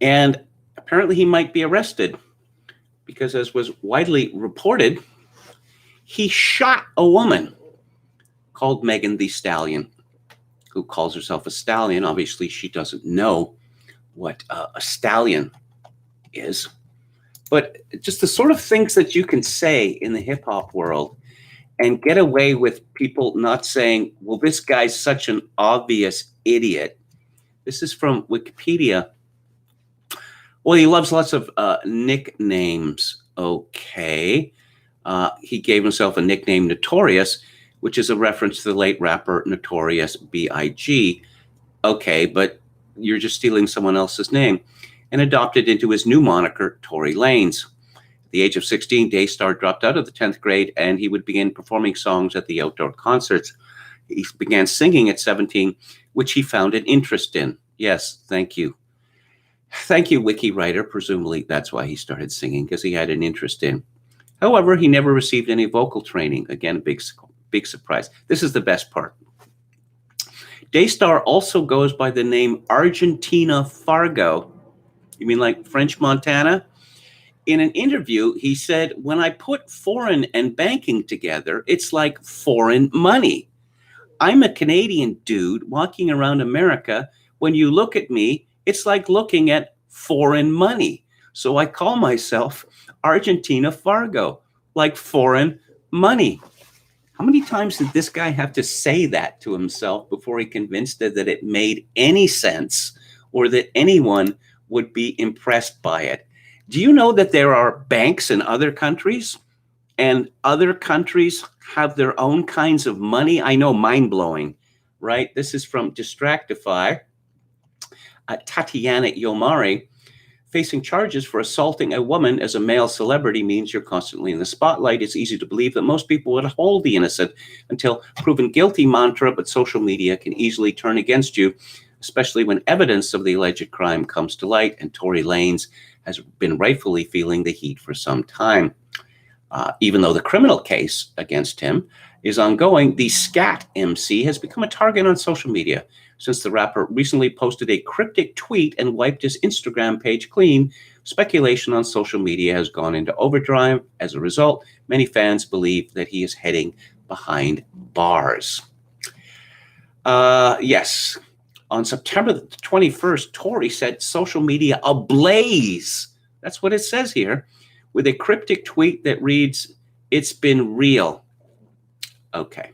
And apparently he might be arrested because, as was widely reported, he shot a woman called Megan Thee Stallion, who calls herself a stallion. Obviously, she doesn't know what a stallion is. But just the sort of things that you can say in the hip-hop world and get away with people not saying, well, this guy's such an obvious idiot. This is from Wikipedia. Well, he loves lots of nicknames. Okay. He gave himself a nickname Notorious, which is a reference to the late rapper Notorious B.I.G. Okay, but you're just stealing someone else's name. And adopted into his new moniker, Tory Lanez. At the age of 16, Daystar dropped out of the 10th grade, and he would begin performing songs at the outdoor concerts. He began singing at 17, which he found an interest in. Yes, thank you. Thank you, Wiki writer. Presumably that's why he started singing, because he had an interest in. However, he never received any vocal training. Again, big surprise. This is the best part. Daystar also goes by the name Argentina Fargo. You mean like French Montana? In an interview, he said, when I put foreign and banking together, it's like foreign money. I'm a Canadian dude walking around America. When you look at me, it's like looking at foreign money. So I call myself Argentina Fargo, like foreign money. How many times did this guy have to say that to himself before he convinced that it made any sense or that anyone would be impressed by it? Do you know that there are banks in other countries and other countries have their own kinds of money? I know, mind-blowing, right? This is from Distractify. Tatiana Yomari, facing charges for assaulting a woman as a male celebrity means you're constantly in the spotlight. It's easy to believe that most people would hold the innocent until proven guilty mantra, but social media can easily turn against you, especially when evidence of the alleged crime comes to light, and Tory Lanez has been rightfully feeling the heat for some time. Even though the criminal case against him is ongoing, the Scat MC has become a target on social media since the rapper recently posted a cryptic tweet and wiped his Instagram page clean. Speculation on social media has gone into overdrive. As a result, many fans believe that he is heading behind bars. Yes. On September the 21st, Tory set social media ablaze. That's what it says here, with a cryptic tweet that reads, "It's been real." Okay.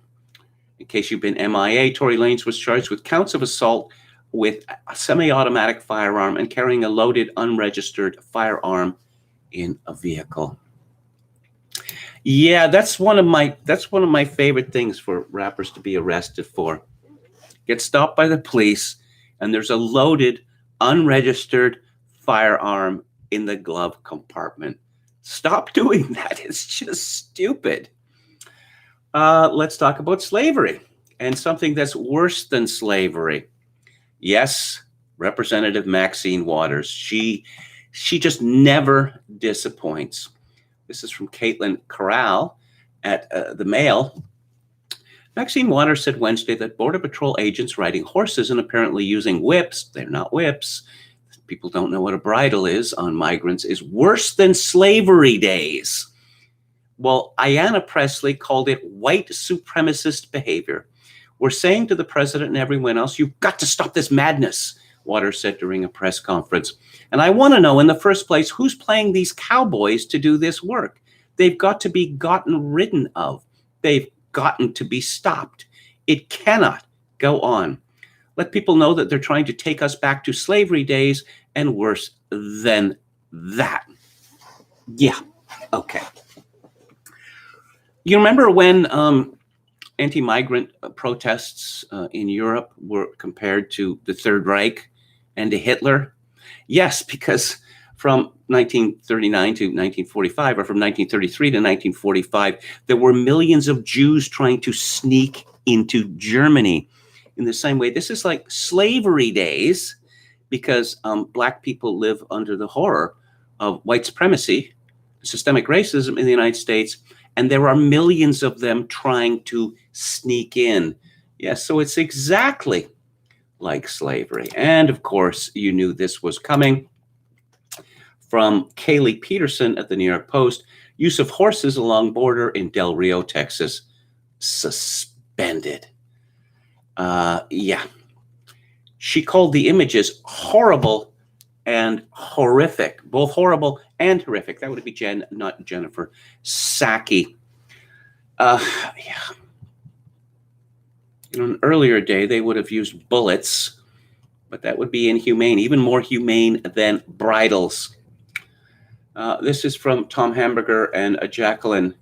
In case you've been MIA, Tory Lanez was charged with counts of assault with a semi-automatic firearm and carrying a loaded, unregistered firearm in a vehicle. Yeah, that's one of my favorite things for rappers to be arrested for. Get stopped by the police, and there's a loaded, unregistered firearm in the glove compartment. Stop doing that. It's just stupid. Let's talk about slavery and something that's worse than slavery. Yes, Representative Maxine Waters. She just never disappoints. This is from Caitlin Corral. at the Mail. Maxine Waters said Wednesday that Border Patrol agents riding horses and apparently using whips, they're not whips, people don't know what a bridle is on migrants, is worse than slavery days. Well, Ayanna Pressley called it white supremacist behavior. We're saying to the president and everyone else, you've got to stop this madness, Waters said during a press conference. And I want to know in the first place, who's playing these cowboys to do this work? They've got to be gotten rid of. They've gotten to be stopped. It cannot go on. Let people know that they're trying to take us back to slavery days and worse than that. Yeah, okay. You remember when anti-migrant protests in Europe were compared to the Third Reich and to Hitler? Yes, because from 1939 to 1945, or from 1933 to 1945, there were millions of Jews trying to sneak into Germany. In the same way, this is like slavery days, because Black people live under the horror of white supremacy, systemic racism in the United States, and there are millions of them trying to sneak in. Yes, so it's exactly like slavery. And of course, you knew this was coming. From Kaylee Peterson at the New York Post, use of horses along border in Del Rio, Texas, suspended. Yeah. She called the images horrible and horrific, both horrible and horrific. That would be Jen, not Jennifer Psaki. Yeah. In an earlier day, they would have used bullets, but that would be inhumane, even more humane than bridles. This is from Tom Hamburger and Jacqueline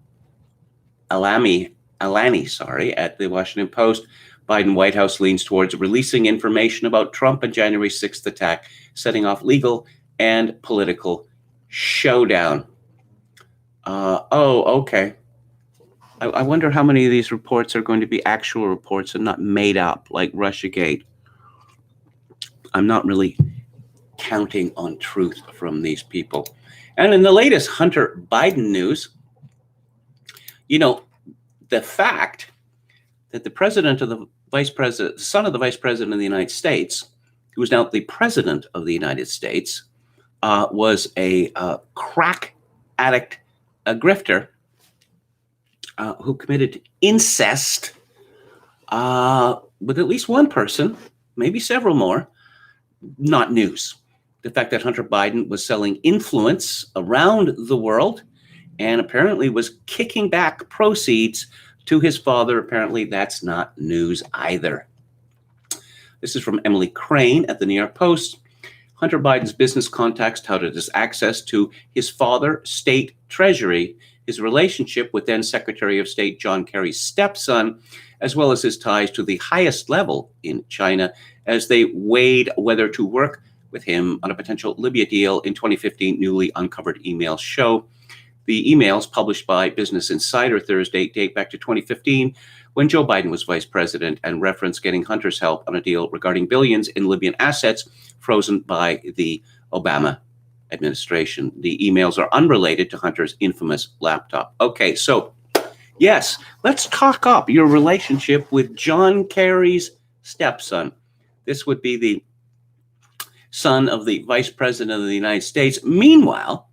Alani, at the Washington Post. Biden White House leans towards releasing information about Trump and January 6th attack, setting off legal and political showdown. Okay. I wonder how many of these reports are going to be actual reports and not made up, like Russiagate. I'm not really counting on truth from these people. And in the latest Hunter Biden news, you know, the fact that the president of the vice president, the son of the vice president of the United States, who is now the president of the United States, was a crack addict, a grifter, who committed incest with at least one person, maybe several more, not news. The fact that Hunter Biden was selling influence around the world and apparently was kicking back proceeds to his father, apparently that's not news either. This is from Emily Crane at the New York Post. Hunter Biden's business contacts touted his access to his father, state treasury, his relationship with then Secretary of State John Kerry's stepson, as well as his ties to the highest level in China as they weighed whether to work with him on a potential Libya deal in 2015 newly uncovered emails show. The emails published by Business Insider Thursday date back to 2015 when Joe Biden was vice president and reference getting Hunter's help on a deal regarding billions in Libyan assets frozen by the Obama administration. The emails are unrelated to Hunter's infamous laptop. Okay, so yes, let's talk up your relationship with John Kerry's stepson. This would be the son of the vice president of the United States. Meanwhile,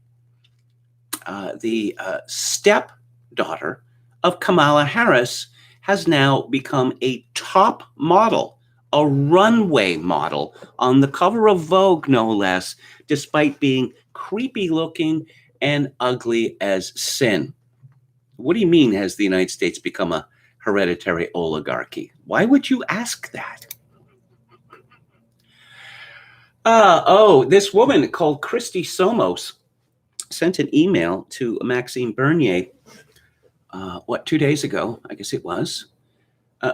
the stepdaughter of Kamala Harris has now become a top model, a runway model on the cover of Vogue, no less, despite being creepy looking and ugly as sin. What do you mean, has the United States become a hereditary oligarchy? Why would you ask that? This woman called Christy Somos sent an email to Maxime Bernier, 2 days ago, I guess it was,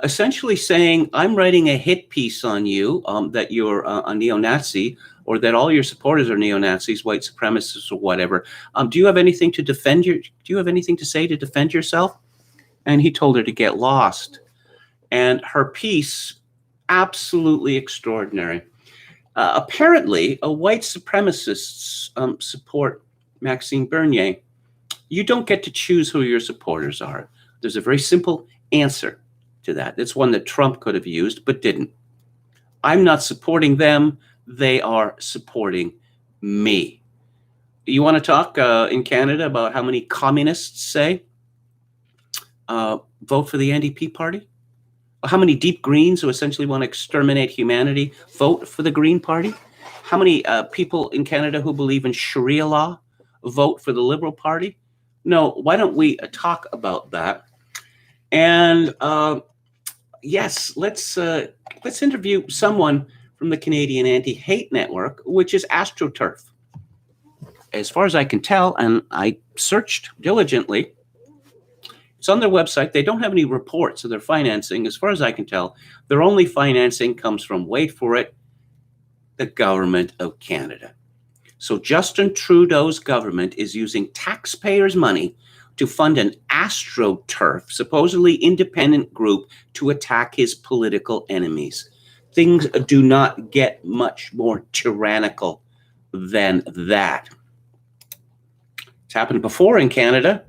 essentially saying, I'm writing a hit piece on you, that you're a neo-Nazi, or that all your supporters are neo-Nazis, white supremacists, or whatever. Do you have anything to say to defend yourself? And he told her to get lost. And her piece, absolutely extraordinary. Apparently, white supremacists support Maxime Bernier. You don't get to choose who your supporters are. There's a very simple answer to that. It's one that Trump could have used, but didn't. I'm not supporting them. They are supporting me. You want to talk in Canada about how many communists say vote for the NDP party? How many deep Greens who essentially want to exterminate humanity vote for the Green Party? How many people in Canada who believe in Sharia law vote for the Liberal Party? No, why don't we talk about that? And yes, let's interview someone from the Canadian Anti-Hate Network, which is AstroTurf. As far as I can tell, and I searched diligently, it's on their website. They don't have any reports of their financing. As far as I can tell, their only financing comes from, wait for it, the government of Canada. So Justin Trudeau's government is using taxpayers' money to fund an AstroTurf, supposedly independent group, to attack his political enemies. Things do not get much more tyrannical than that. It's happened before in Canada,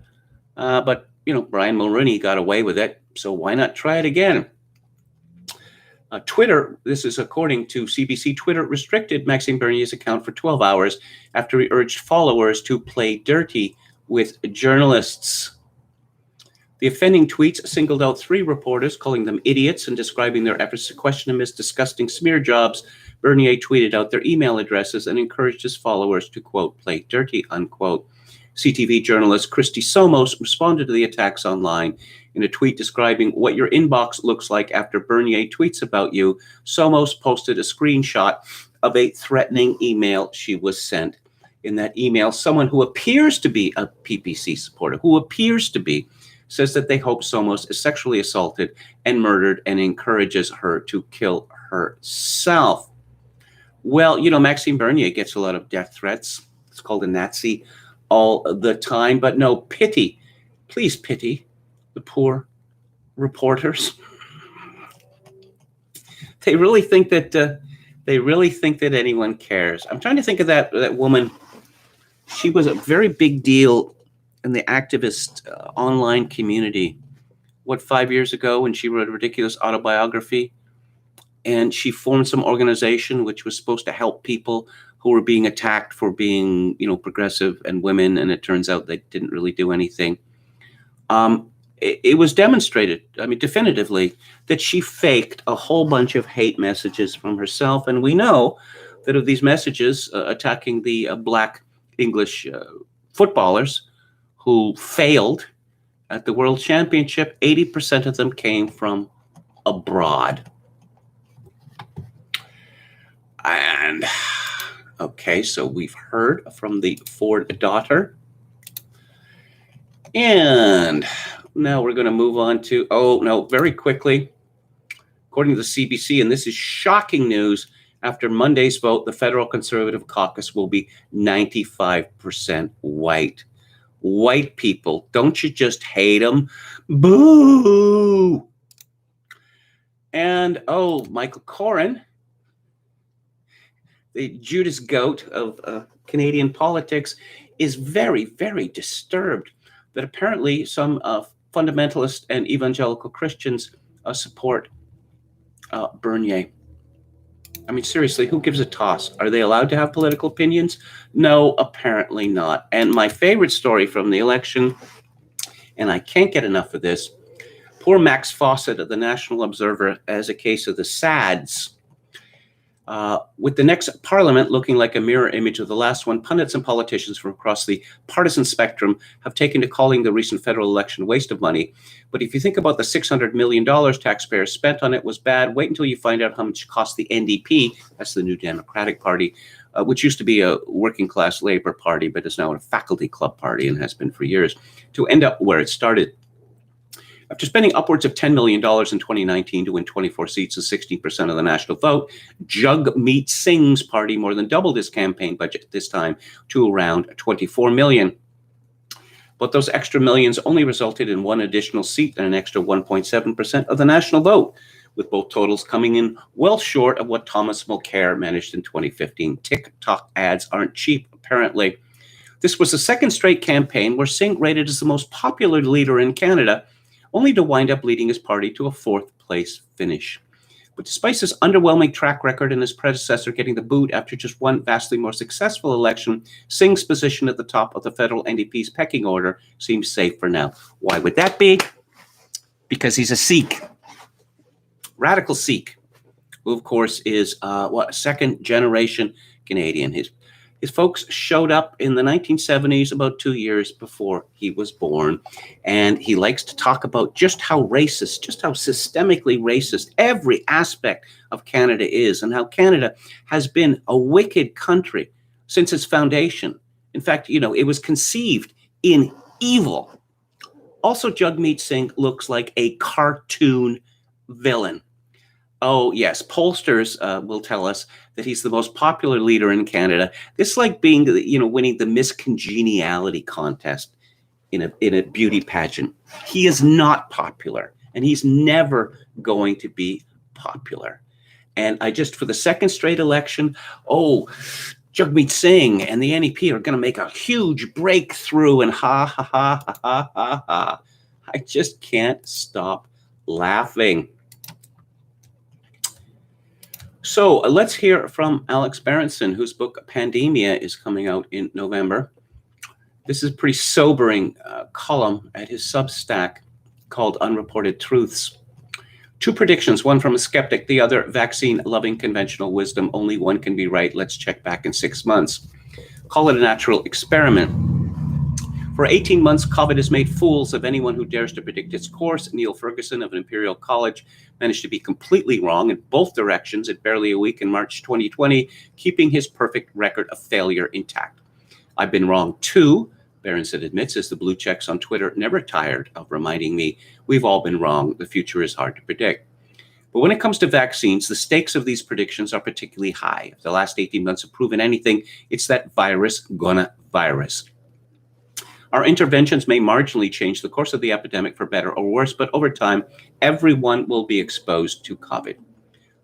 but Brian Mulroney got away with it, so why not try it again? Twitter, this is according to CBC, Twitter restricted Maxime Bernier's account for 12 hours after he urged followers to play dirty with journalists. The offending tweets singled out 3 reporters, calling them idiots and describing their efforts to question him as disgusting smear jobs. Bernier tweeted out their email addresses and encouraged his followers to, quote, play dirty, unquote. CTV journalist Christy Somos responded to the attacks online in a tweet describing what your inbox looks like after Bernier tweets about you. Somos posted a screenshot of a threatening email she was sent. In that email, someone who appears to be a PPC supporter, says that they hope Somos is sexually assaulted and murdered and encourages her to kill herself. Well, Maxime Bernier gets a lot of death threats. It's called a Nazi all the time, but no, please pity the poor reporters. They really think that anyone cares. I'm trying to think of that woman. She was a very big deal in the activist online community. 5 years ago, when she wrote a ridiculous autobiography, and she formed some organization which was supposed to help people who were being attacked for being, progressive and women, and it turns out they didn't really do anything. It was demonstrated, definitively, that she faked a whole bunch of hate messages from herself, and we know that of these messages attacking the black English footballers who failed at the World Championship, 80% of them came from abroad. And okay, so we've heard from the Ford daughter. And now we're going to move on to, very quickly, according to the CBC, and this is shocking news, after Monday's vote, the federal Conservative caucus will be 95% white. White people, don't you just hate them? Boo! And, Michael Corrin, the Judas goat of Canadian politics, is very, very disturbed that apparently some fundamentalist and evangelical Christians support Bernier. Seriously, who gives a toss? Are they allowed to have political opinions? No, apparently not. And my favorite story from the election, and I can't get enough of this, poor Max Fawcett of the National Observer as a case of the SADs. With the next parliament looking like a mirror image of the last one, pundits and politicians from across the partisan spectrum have taken to calling the recent federal election a waste of money. But if you think about the $600 million taxpayers spent on it was bad, wait until you find out how much it cost the NDP, that's the New Democratic Party, which used to be a working class labor party, but is now a faculty club party and has been for years, to end up where it started. After spending upwards of $10 million in 2019 to win 24 seats and 16% of the national vote, Jagmeet Singh's party more than doubled his campaign budget this time to around $24 million. But those extra millions only resulted in one additional seat and an extra 1.7% of the national vote, with both totals coming in well short of what Thomas Mulcair managed in 2015. TikTok ads aren't cheap, apparently. This was the second straight campaign where Singh, rated as the most popular leader in Canada, only to wind up leading his party to a fourth-place finish. But despite his underwhelming track record and his predecessor getting the boot after just one vastly more successful election, Singh's position at the top of the federal NDP's pecking order seems safe for now. Why would that be? Because he's a Sikh, radical Sikh, who of course is a second-generation Canadian. His folks showed up in the 1970s, about 2 years before he was born, and he likes to talk about just how racist, just how systemically racist every aspect of Canada is, and how Canada has been a wicked country since its foundation. In fact, it was conceived in evil. Also, Jagmeet Singh looks like a cartoon villain. Oh, yes, pollsters will tell us that he's the most popular leader in Canada. This is like being, winning the Miss Congeniality contest in a beauty pageant. He is not popular, and he's never going to be popular. And for the second straight election, Jagmeet Singh and the NEP are going to make a huge breakthrough, and ha, ha, ha, ha, ha, ha, ha. I just can't stop laughing. So let's hear from Alex Berenson, whose book Pandemia is coming out in November. This is a pretty sobering column at his Substack called Unreported Truths. 2 predictions, one from a skeptic, the other vaccine-loving conventional wisdom. Only one can be right. Let's check back in 6 months. Call it a natural experiment. For 18 months, COVID has made fools of anyone who dares to predict its course. Neil Ferguson of Imperial College managed to be completely wrong in both directions in barely a week in March 2020, keeping his perfect record of failure intact. I've been wrong too, Berenson admits, as the blue checks on Twitter never tired of reminding me we've all been wrong. The future is hard to predict. But when it comes to vaccines, the stakes of these predictions are particularly high. If the last 18 months have proven anything, it's that virus gonna virus. Our interventions may marginally change the course of the epidemic for better or worse, but over time, everyone will be exposed to COVID.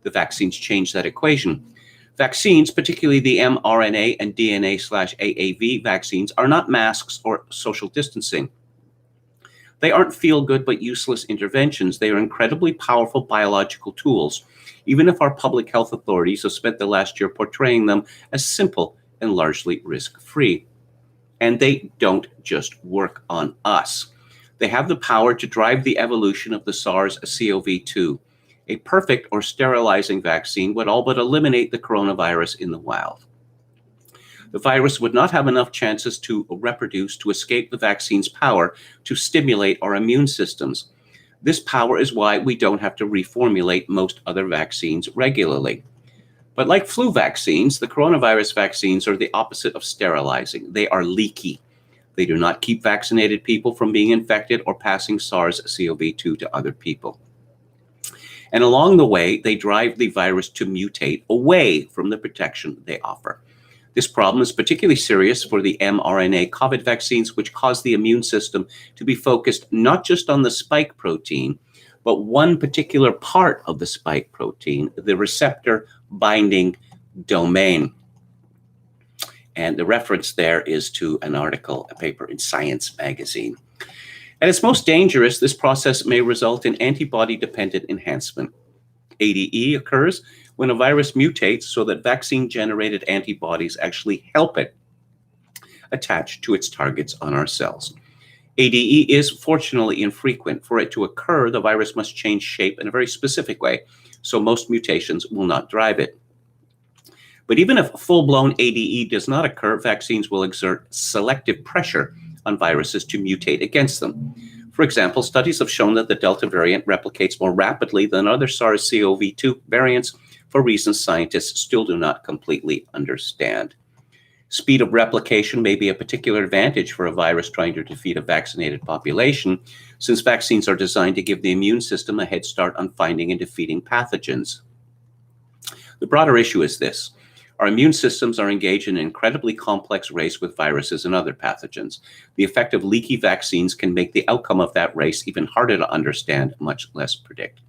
The vaccines change that equation. Vaccines, particularly the mRNA and DNA/AAV vaccines, are not masks or social distancing. They aren't feel-good but useless interventions. They are incredibly powerful biological tools, even if our public health authorities have spent the last year portraying them as simple and largely risk-free. And they don't just work on us. They have the power to drive the evolution of the SARS-CoV-2. A perfect or sterilizing vaccine would all but eliminate the coronavirus in the wild. The virus would not have enough chances to reproduce to escape the vaccine's power to stimulate our immune systems. This power is why we don't have to reformulate most other vaccines regularly. But like flu vaccines, the coronavirus vaccines are the opposite of sterilizing. They are leaky. They do not keep vaccinated people from being infected or passing SARS-CoV-2 to other people. And along the way, they drive the virus to mutate away from the protection they offer. This problem is particularly serious for the mRNA COVID vaccines, which cause the immune system to be focused not just on the spike protein, but one particular part of the spike protein, the receptor binding domain. And the reference there is to an article, a paper in Science magazine. At its most dangerous, this process may result in antibody-dependent enhancement. ADE occurs when a virus mutates so that vaccine-generated antibodies actually help it attach to its targets on our cells. ADE is fortunately infrequent. For it to occur, the virus must change shape in a very specific way, so most mutations will not drive it. But even if full-blown ADE does not occur, vaccines will exert selective pressure on viruses to mutate against them. For example, studies have shown that the Delta variant replicates more rapidly than other SARS-CoV-2 variants for reasons scientists still do not completely understand. Speed of replication may be a particular advantage for a virus trying to defeat a vaccinated population, since vaccines are designed to give the immune system a head start on finding and defeating pathogens. The broader issue is this. Our immune systems are engaged in an incredibly complex race with viruses and other pathogens. The effect of leaky vaccines can make the outcome of that race even harder to understand, much less predict.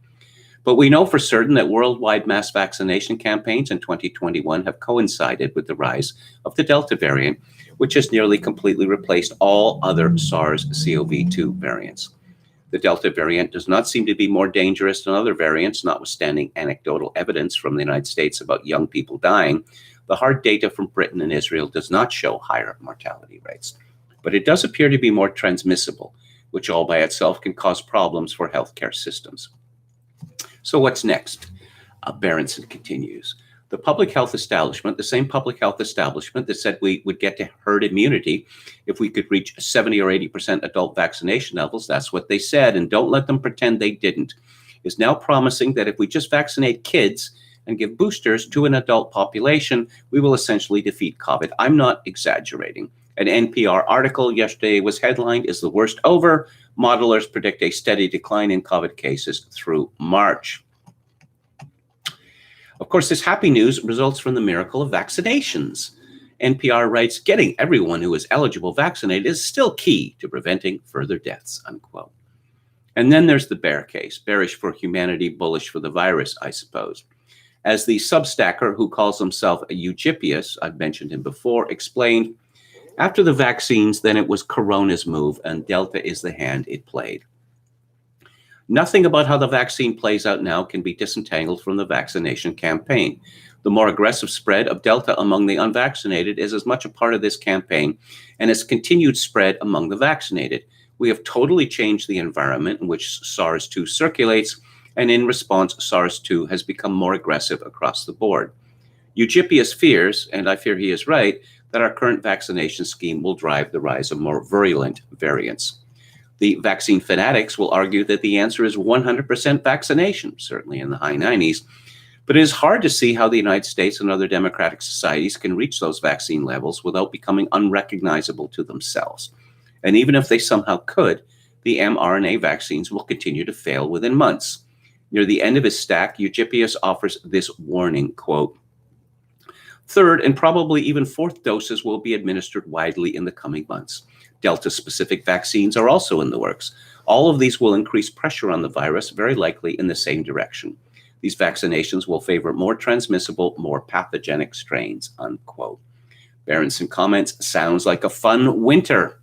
But we know for certain that worldwide mass vaccination campaigns in 2021 have coincided with the rise of the Delta variant, which has nearly completely replaced all other SARS-CoV-2 variants. The Delta variant does not seem to be more dangerous than other variants, notwithstanding anecdotal evidence from the United States about young people dying. The hard data from Britain and Israel does not show higher mortality rates, but it does appear to be more transmissible, which all by itself can cause problems for healthcare systems. So what's next? Berenson continues. The public health establishment, the same public health establishment that said we would get to herd immunity if we could reach 70 or 80% adult vaccination levels, that's what they said, and don't let them pretend they didn't, is now promising that if we just vaccinate kids and give boosters to an adult population, we will essentially defeat COVID. I'm not exaggerating. An NPR article yesterday was headlined, "Is the worst over? Modelers predict a steady decline in COVID cases through March." Of course, this happy news results from the miracle of vaccinations. NPR writes, "Getting everyone who is eligible vaccinated is still key to preventing further deaths," unquote. And then there's the bear case, bearish for humanity, bullish for the virus, I suppose. As the Substacker who calls himself a Eugippius, I've mentioned him before, explained, after the vaccines, then it was Corona's move, and Delta is the hand it played. Nothing about how the vaccine plays out now can be disentangled from the vaccination campaign. The more aggressive spread of Delta among the unvaccinated is as much a part of this campaign and its continued spread among the vaccinated. We have totally changed the environment in which SARS-2 circulates, and in response, SARS-2 has become more aggressive across the board. Eugippius fears, and I fear he is right, that our current vaccination scheme will drive the rise of more virulent variants. The vaccine fanatics will argue that the answer is 100% vaccination, certainly in the high 90s, but it is hard to see how the United States and other democratic societies can reach those vaccine levels without becoming unrecognizable to themselves. And even if they somehow could, the mRNA vaccines will continue to fail within months. Near the end of his stack, Eugippius offers this warning, quote, "Third and probably even fourth doses will be administered widely in the coming months. Delta-specific vaccines are also in the works. All of these will increase pressure on the virus, very likely in the same direction. These vaccinations will favor more transmissible, more pathogenic strains," unquote. Berenson comments, "Sounds like a fun winter."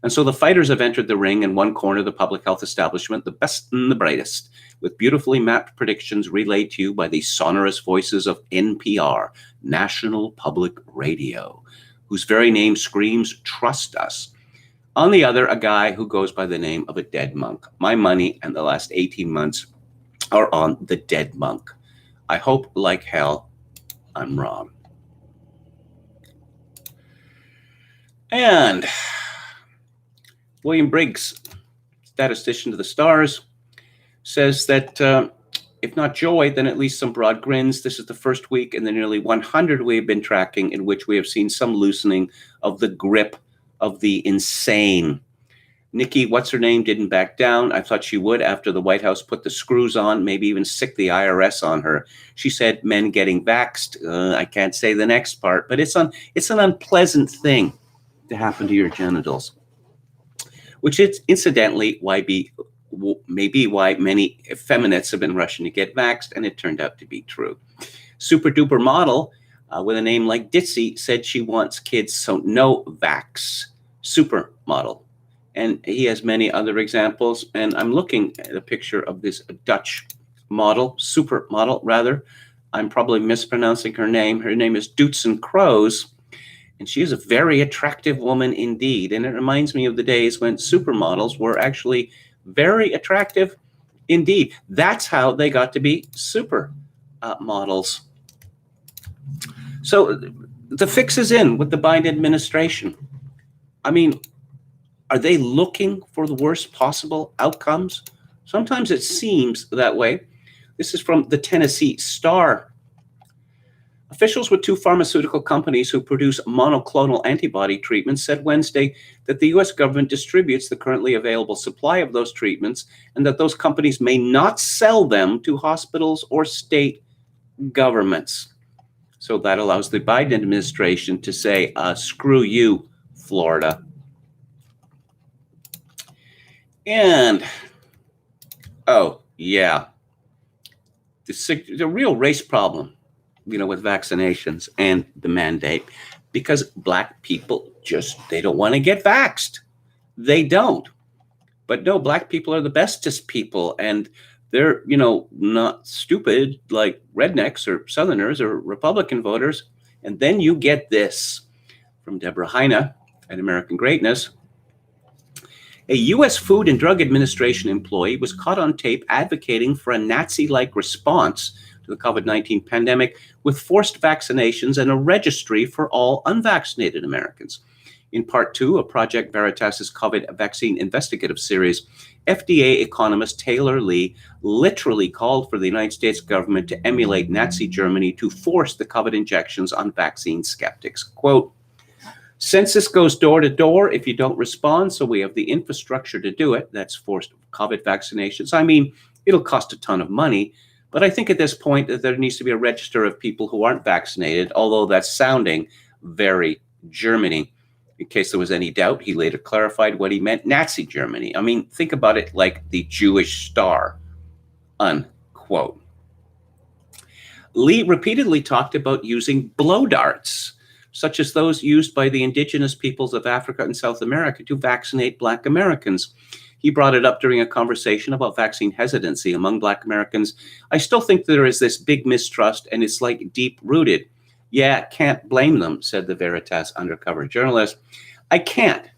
And so the fighters have entered the ring. In one corner, the public health establishment, the best and the brightest, with beautifully mapped predictions relayed to you by the sonorous voices of NPR, National Public Radio, whose very name screams, "Trust us." On the other, a guy who goes by the name of a dead monk. My money and the last 18 months are on the dead monk. I hope, like hell, I'm wrong. And William Briggs, statistician to the stars, says that if not joy, then at least some broad grins. This is the first week in the nearly 100 we've been tracking in which we have seen some loosening of the grip of the insane. Nikki, what's her name, didn't back down. I thought she would after the White House put the screws on, maybe even sick the IRS on her. She said men getting vaxxed. I can't say the next part, but it's an unpleasant thing to happen to your genitals, which is incidentally maybe why many feminists have been rushing to get vaxxed, and it turned out to be true. Super duper model with a name like Ditzy said she wants kids, so no vax. Super model. And he has many other examples. And I'm looking at a picture of this Dutch model, super model rather. I'm probably mispronouncing her name. Her name is Dootson Kroos. And she is a very attractive woman indeed. And it reminds me of the days when supermodels were actually very attractive indeed. That's how they got to be super models. So the fix is in with the Biden administration. I mean, are they looking for the worst possible outcomes? Sometimes it seems that way. This is from the Tennessee Star. Officials with two pharmaceutical companies who produce monoclonal antibody treatments said Wednesday that the U.S. government distributes the currently available supply of those treatments and that those companies may not sell them to hospitals or state governments. So that allows the Biden administration to say, screw you, Florida. And, oh, yeah, the real race problem, with vaccinations and the mandate, because Black people they don't want to get vaxxed. They don't. But no, black people are the bestest people, and they're, not stupid like rednecks or Southerners or Republican voters. And then you get this from Deborah Heine at American Greatness. A U.S. Food and Drug Administration employee was caught on tape advocating for a Nazi-like response to the COVID-19 pandemic with forced vaccinations and a registry for all unvaccinated Americans. In part 2 of Project Veritas's COVID vaccine investigative series, FDA economist Taylor Lee literally called for the United States government to emulate Nazi Germany to force the COVID injections on vaccine skeptics. Quote, "Census goes door to door if you don't respond, so we have the infrastructure to do it." That's forced COVID vaccinations. I mean, it'll cost a ton of money, but I think at this point that there needs to be a register of people who aren't vaccinated, although that's sounding very Germany. In case there was any doubt, he later clarified what he meant, Nazi Germany. I mean, think about it like the Jewish star, unquote. Lee repeatedly talked about using blow darts, such as those used by the indigenous peoples of Africa and South America to vaccinate Black Americans. He brought it up during a conversation about vaccine hesitancy among Black Americans. "I still think there is this big mistrust, and it's like deep-rooted." "Yeah, can't blame them," said the Veritas undercover journalist. "I can't,"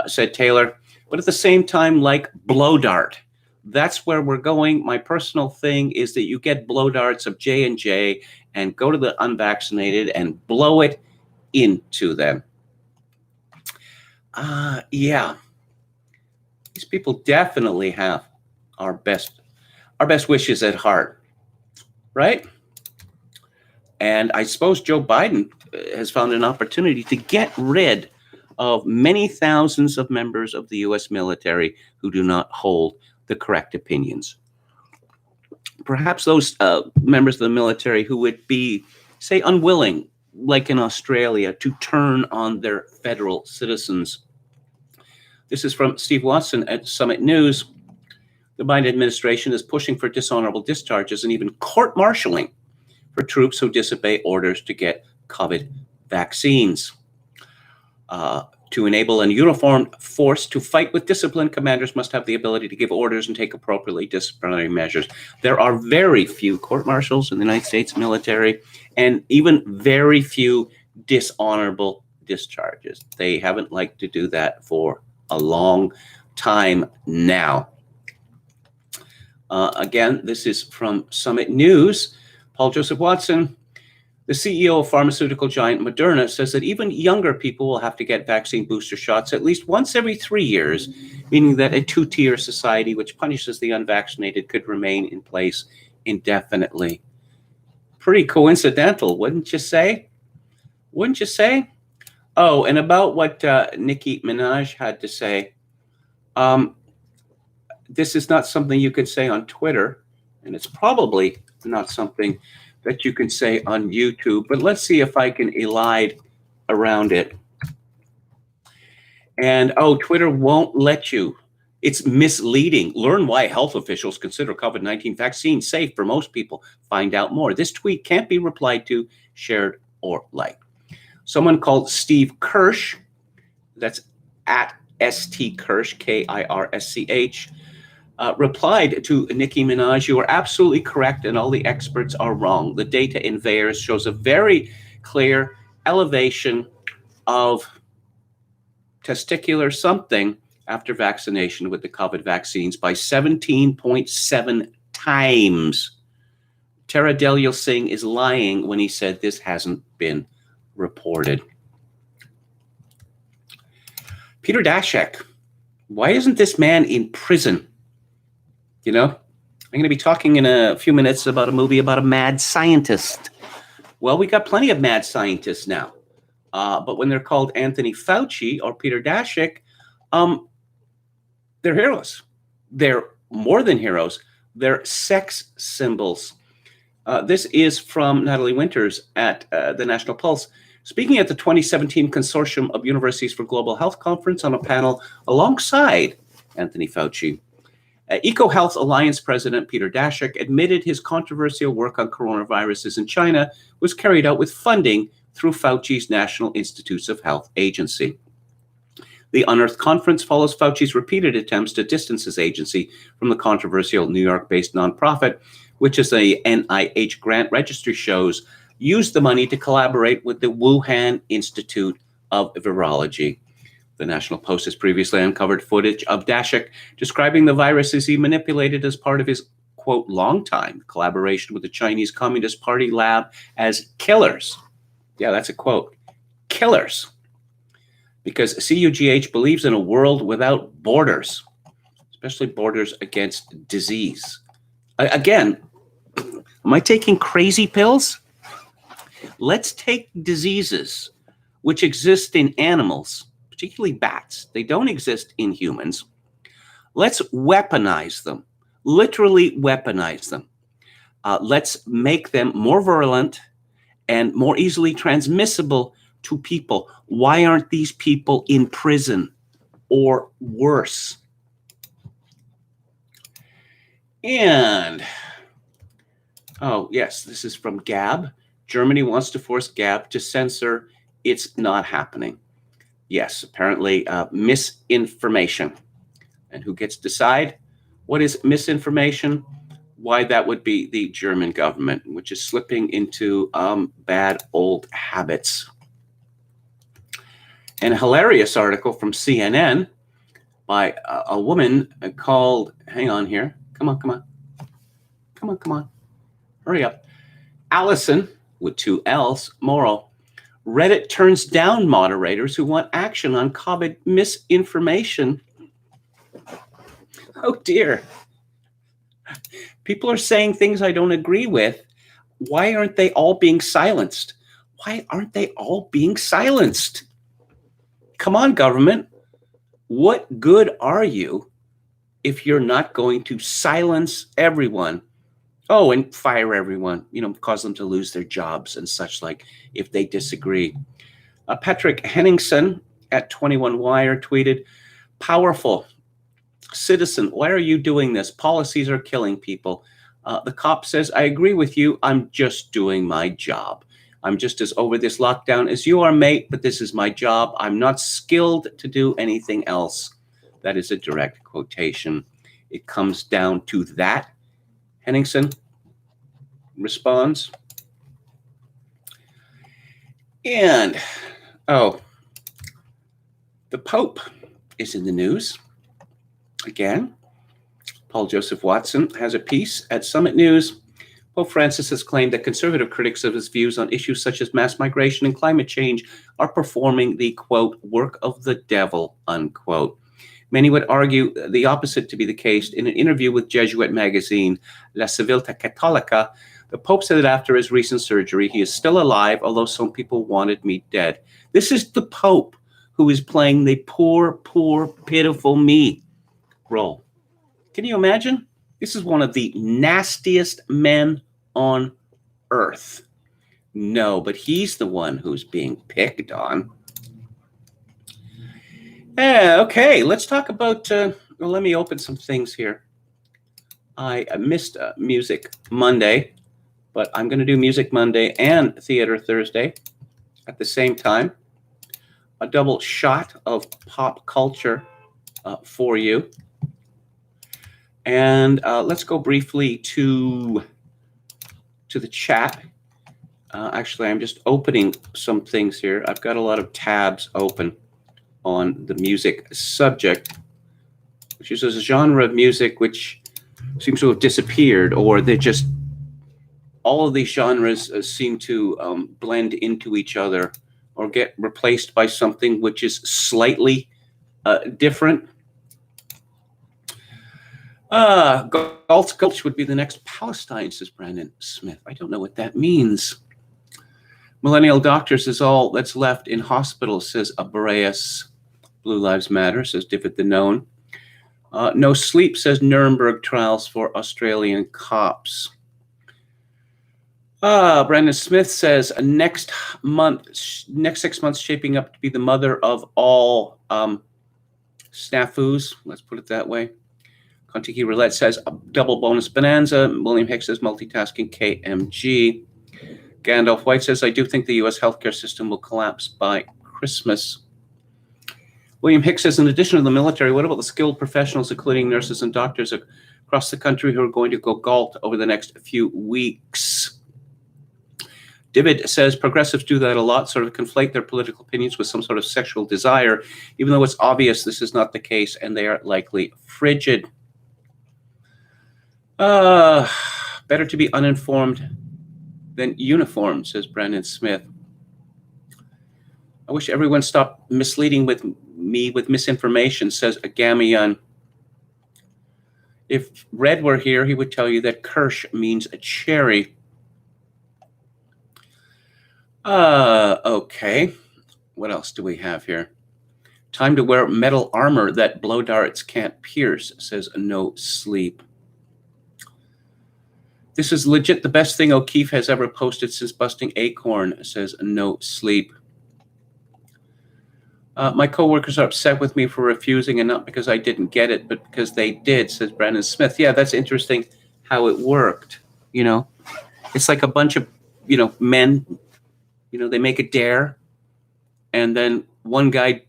said Taylor, "but at the same time, like blow dart. That's where we're going. My personal thing is that you get blow darts of J&J and go to the unvaccinated and blow it into them." Yeah. These people definitely have our best wishes at heart, right? And I suppose Joe Biden has found an opportunity to get rid of many thousands of members of the U.S. military who do not hold the correct opinions. Perhaps those members of the military who would be, say, unwilling, like in Australia, to turn on their federal citizens. This is from Steve Watson at Summit News. The Biden administration is pushing for dishonorable discharges and even court-martialing for troops who disobey orders to get COVID vaccines. To enable a uniformed force to fight with discipline, commanders must have the ability to give orders and take appropriately disciplinary measures. There are very few court-martials in the United States military, and even very few dishonorable discharges. They haven't liked to do that for a long time now. Again, this is from Summit News. Paul Joseph Watson, the CEO of pharmaceutical giant Moderna, says that even younger people will have to get vaccine booster shots at least once every 3 years, meaning that a two-tier society which punishes the unvaccinated could remain in place indefinitely. Pretty coincidental, wouldn't you say? Wouldn't you say? Oh, and about what Nicki Minaj had to say, this is not something you could say on Twitter, and it's probably not something that you can say on YouTube, but let's see if I can elide around it. And, Twitter won't let you. It's misleading. Learn why health officials consider COVID-19 vaccine safe for most people. Find out more. This tweet can't be replied to, shared, or liked. Someone called Steve Kirsch, that's at ST Kirsch, KIRSCH, replied to Nicki Minaj, "You are absolutely correct, and all the experts are wrong. The data in VAERS shows a very clear elevation of testicular something after vaccination with the COVID vaccines by 17.7 times. Tara Delia Singh is lying when he said this hasn't been reported." Peter Daszak, why isn't this man in prison? I'm going to be talking in a few minutes about a movie about a mad scientist. Well, we got plenty of mad scientists now. But when they're called Anthony Fauci or Peter Daszak, they're heroes. They're more than heroes. They're sex symbols. This is from Natalie Winters at the National Pulse, speaking at the 2017 Consortium of Universities for Global Health Conference on a panel alongside Anthony Fauci. EcoHealth Alliance President Peter Daszak admitted his controversial work on coronaviruses in China was carried out with funding through Fauci's National Institutes of Health agency. The Unearthed Conference follows Fauci's repeated attempts to distance his agency from the controversial New York-based nonprofit, which, as the NIH grant registry shows, used the money to collaborate with the Wuhan Institute of Virology. The National Post has previously uncovered footage of Daszak describing the viruses he manipulated as part of his, quote, long-time collaboration with the Chinese Communist Party lab as killers. Yeah, that's a quote. Killers. Because CUGH believes in a world without borders, especially borders against disease. Again, am I taking crazy pills? Let's take diseases which exist in animals, particularly bats. They don't exist in humans. Let's weaponize them, literally weaponize them. Let's make them more virulent and more easily transmissible to people. Why aren't these people in prison or worse? And, oh, yes, this is from Gab. Germany wants to force Gab to censor. It's not happening. Yes, apparently misinformation. And who gets to decide what is misinformation? Why, that would be the German government, which is slipping into bad old habits. And a hilarious article from CNN by a woman called, hang on here, come on, hurry up. Allison, with 2 L's, Morrow. Reddit turns down moderators who want action on COVID misinformation. Oh dear. People are saying things I don't agree with. Why aren't they all being silenced? Why aren't they all being silenced? Come on, government. What good are you if you're not going to silence everyone? Oh, and fire everyone, cause them to lose their jobs and such like if they disagree. Patrick Henningsen at 21 Wire tweeted, powerful citizen, why are you doing this? Policies are killing people. The cop says, I agree with you. I'm just doing my job. I'm just as over this lockdown as you are, mate, but this is my job. I'm not skilled to do anything else. That is a direct quotation. It comes down to that. Henningsen responds. And, the Pope is in the news. Again, Paul Joseph Watson has a piece at Summit News. Pope Francis has claimed that conservative critics of his views on issues such as mass migration and climate change are performing the, quote, work of the devil, unquote. Many would argue the opposite to be the case. In an interview with Jesuit magazine La Civiltà Cattolica, the Pope said that after his recent surgery, he is still alive, although some people wanted me dead. This is the Pope who is playing the poor, pitiful me role. Can you imagine? This is one of the nastiest men on earth. No, but he's the one who's being picked on. Okay, let's talk about, let me open some things here. I missed Music Monday, but I'm going to do Music Monday and Theater Thursday at the same time. A double shot of pop culture for you. And let's go briefly to the chat. Actually, I'm just opening some things here. I've got a lot of tabs open on the music subject, which is a genre of music which seems to have disappeared, or they're just, all of these genres seem to blend into each other or get replaced by something which is slightly different. Gulch would be the next Palestine, says Brandon Smith. I don't know what that means. Millennial doctors is all that's left in hospitals, says Abreus. Blue Lives Matter, says Divot the Known. No sleep, says Nuremberg trials for Australian cops. Brandon Smith says next 6 months shaping up to be the mother of all snafus. Let's put it that way. Contiki Roulette says a double bonus bonanza. William Hicks says multitasking KMG. Gandalf White says, I do think the U.S. healthcare system will collapse by Christmas. William Hicks says, in addition to the military, what about the skilled professionals, including nurses and doctors across the country, who are going to go galt over the next few weeks? David says, progressives do that a lot, sort of conflate their political opinions with some sort of sexual desire, even though it's obvious this is not the case, and they are likely frigid. Better to be uninformed than uniformed, says Brandon Smith. I wish everyone stopped misleading me with misinformation, says Agamion. If Red were here, he would tell you that Kirsch means a cherry. Okay. What else do we have here? Time to wear metal armor that blow darts can't pierce, says No Sleep. This is legit the best thing O'Keefe has ever posted since busting Acorn, says No Sleep. My coworkers are upset with me for refusing, and not because I didn't get it, but because they did, says Brandon Smith. Yeah, that's interesting how it worked. You know, it's like a bunch of, men, they make a dare, and then one guy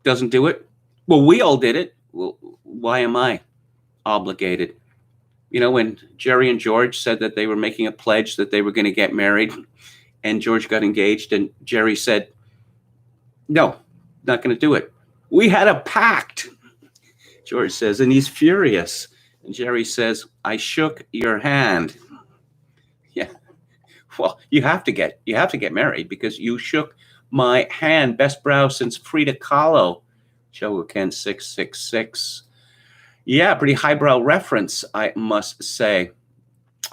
doesn't do it. Well, we all did it. Well, why am I obligated? When Jerry and George said that they were making a pledge that they were going to get married, and George got engaged, and Jerry said, no, not going to do it. We had a pact, George says, and he's furious. And Jerry says, I shook your hand. Yeah. Well, you have to get married because you shook my hand. Best brow since Frida Kahlo. Shogoken 666. Yeah, pretty highbrow reference, I must say.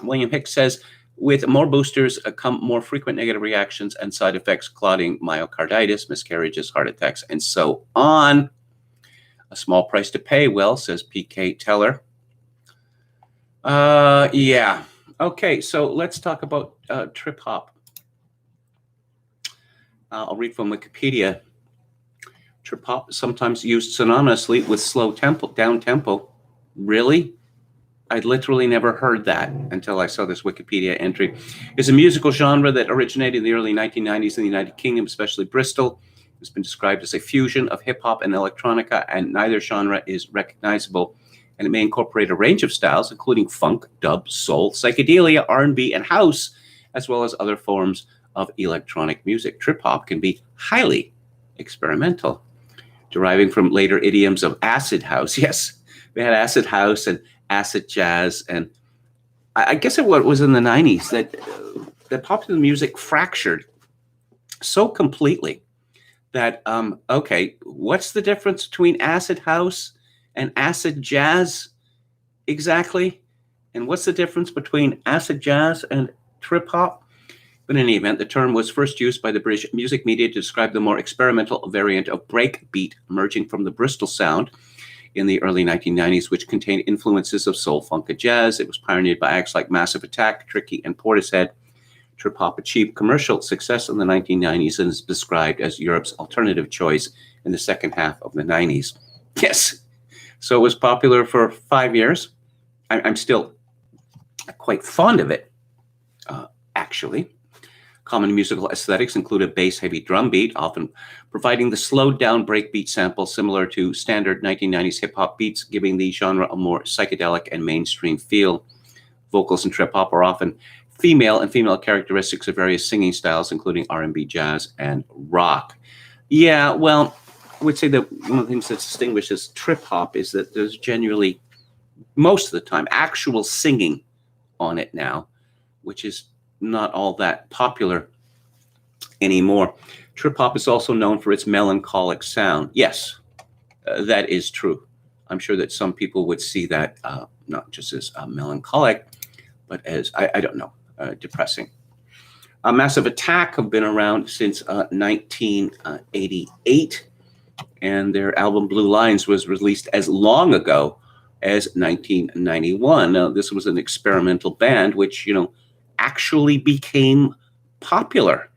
William Hicks says, with more boosters come more frequent negative reactions and side effects, clotting, myocarditis, miscarriages, heart attacks, and so on. A small price to pay, well, says PK Teller. Yeah. Okay, so let's talk about trip hop. I'll read from Wikipedia. Trip hop is sometimes used synonymously with slow tempo, down tempo. Really? I literally never heard that until I saw this Wikipedia entry. It's a musical genre that originated in the early 1990s in the United Kingdom, especially Bristol. It's been described as a fusion of hip hop and electronica, and neither genre is recognizable. And it may incorporate a range of styles, including funk, dub, soul, psychedelia, R&B, and house, as well as other forms of electronic music. Trip hop can be highly experimental, deriving from later idioms of acid house. Yes, we had acid house and acid jazz, and I guess it was in the 90s that popular music fractured so completely that, okay, what's the difference between acid house and acid jazz exactly? And what's the difference between acid jazz and trip hop? But in any event, the term was first used by the British music media to describe the more experimental variant of breakbeat emerging from the Bristol sound in the early 1990s, which contained influences of soul, funk, and jazz. It was pioneered by acts like Massive Attack, Tricky, and Portishead. Trip hop achieved commercial success in the 1990s and is described as Europe's alternative choice in the second half of the 90s. Yes, so it was popular for 5 years. I'm still quite fond of it, actually. Common musical aesthetics include a bass-heavy drum beat, often providing the slowed-down breakbeat sample similar to standard 1990s hip-hop beats, giving the genre a more psychedelic and mainstream feel. Vocals in trip-hop are often female, and female characteristics of various singing styles, including R&B, jazz, and rock. Yeah, well, I would say that one of the things that distinguishes trip-hop is that there's generally, most of the time, actual singing on it now, which is not all that popular anymore. Trip hop is also known for its melancholic sound. Yes, that is true. I'm sure that some people would see that not just as melancholic, but as, I don't know, depressing. Massive Attack have been around since 1988, and their album Blue Lines was released as long ago as 1991. Now, this was an experimental band, which, actually became popular.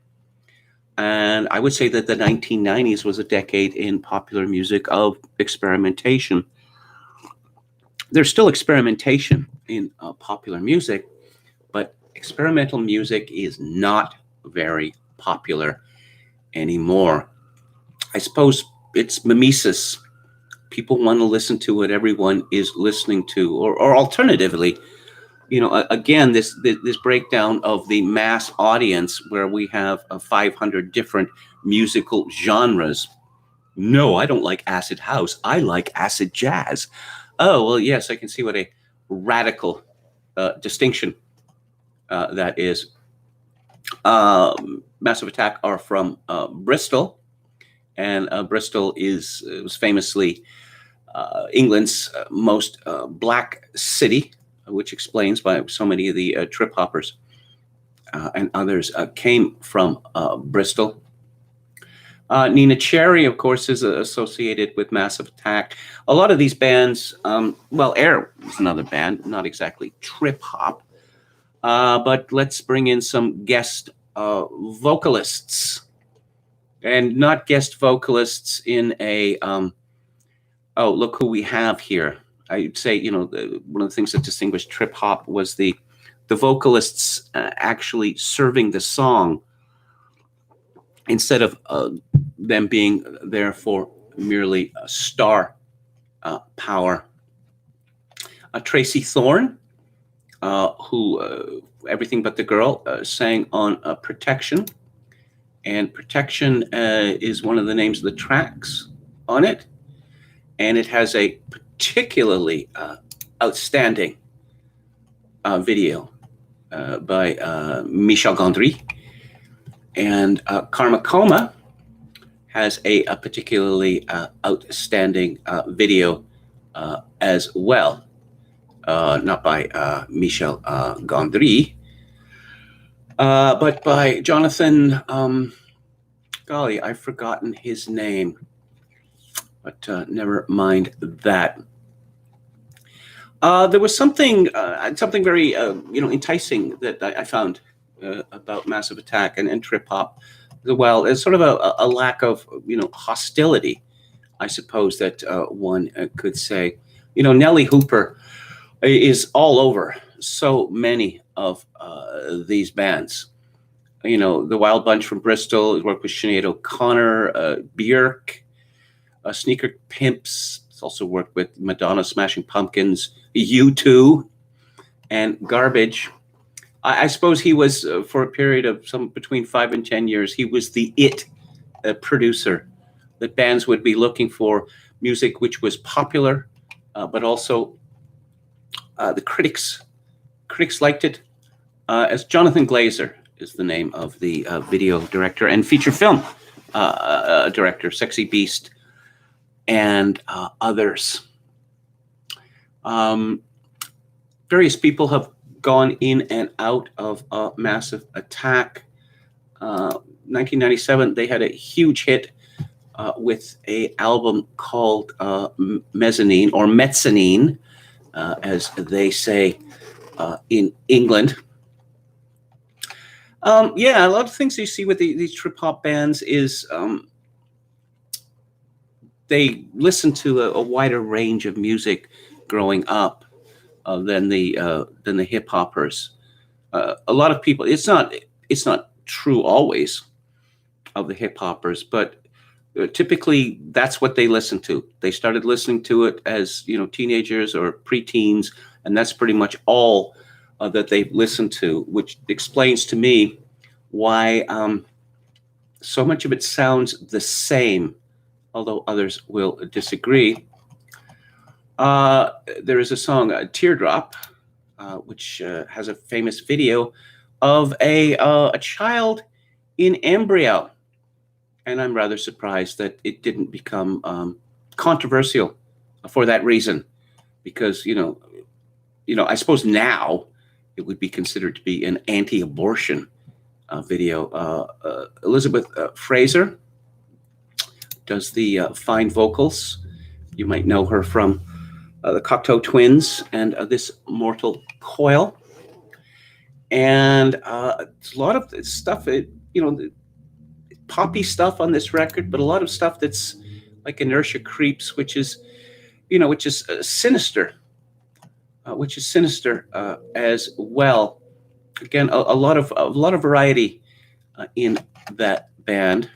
And I would say that the 1990s was a decade in popular music of experimentation. There's still experimentation in popular music, but experimental music is not very popular anymore. I suppose it's mimesis. People want to listen to what everyone is listening to, or alternatively, again, this breakdown of the mass audience where we have 500 different musical genres. No, I don't like acid house. I like acid jazz. Oh, well, yes, I can see what a radical distinction that is. Massive Attack are from Bristol, and Bristol was famously England's most black city, which explains why so many of the trip hoppers and others came from Bristol. Nina Cherry, of course, is associated with Massive Attack. A lot of these bands, Air was another band, not exactly trip hop, but let's bring in some guest vocalists, and not guest vocalists in a, look who we have here. I'd say, one of the things that distinguished trip hop was the vocalists actually serving the song instead of them being there for merely star power. Tracy Thorn, who Everything But the Girl sang on Protection. And Protection is one of the names of the tracks on it. And it has a particularly outstanding video by Michel Gondry. And Karma Coma has a particularly outstanding video as well. Not by Michel Gondry, but by Jonathan, golly, I've forgotten his name, but never mind that. There was something very, enticing that I found about Massive Attack and trip hop. Well, it's sort of a lack of, hostility, I suppose that one could say. Nellie Hooper is all over so many of these bands. The Wild Bunch from Bristol, he worked with Sinead O'Connor, Björk, Sneaker Pimps. He's also worked with Madonna, Smashing Pumpkins, U2, and Garbage. I suppose he was, for a period of between 5 and 10 years, he was the producer that bands would be looking for, music which was popular, but also the critics liked it. As Jonathan Glazer is the name of the video director and feature film director, Sexy Beast, and others. Various people have gone in and out of Massive Attack. 1997, they had a huge hit with a album called Mezzanine, or Mezzanine, as they say in England. A lot of things you see with these trip hop bands is they listen to a wider range of music growing up than the hip hoppers. A lot of people, it's not true always of the hip hoppers, but typically that's what they listen to. They started listening to it as teenagers or preteens, and that's pretty much all that they've listened to, which explains to me why so much of it sounds the same, although others will disagree. There is a song, Teardrop, which has a famous video of a child in embryo. And I'm rather surprised that it didn't become controversial for that reason, because, I suppose now it would be considered to be an anti-abortion video. Elizabeth Fraser does the fine vocals. You might know her from the Cocteau Twins and This Mortal Coil. And it's a lot of stuff, poppy stuff on this record, but a lot of stuff that's like Inertia Creeps, which is sinister, as well. Again, a lot of variety in that band.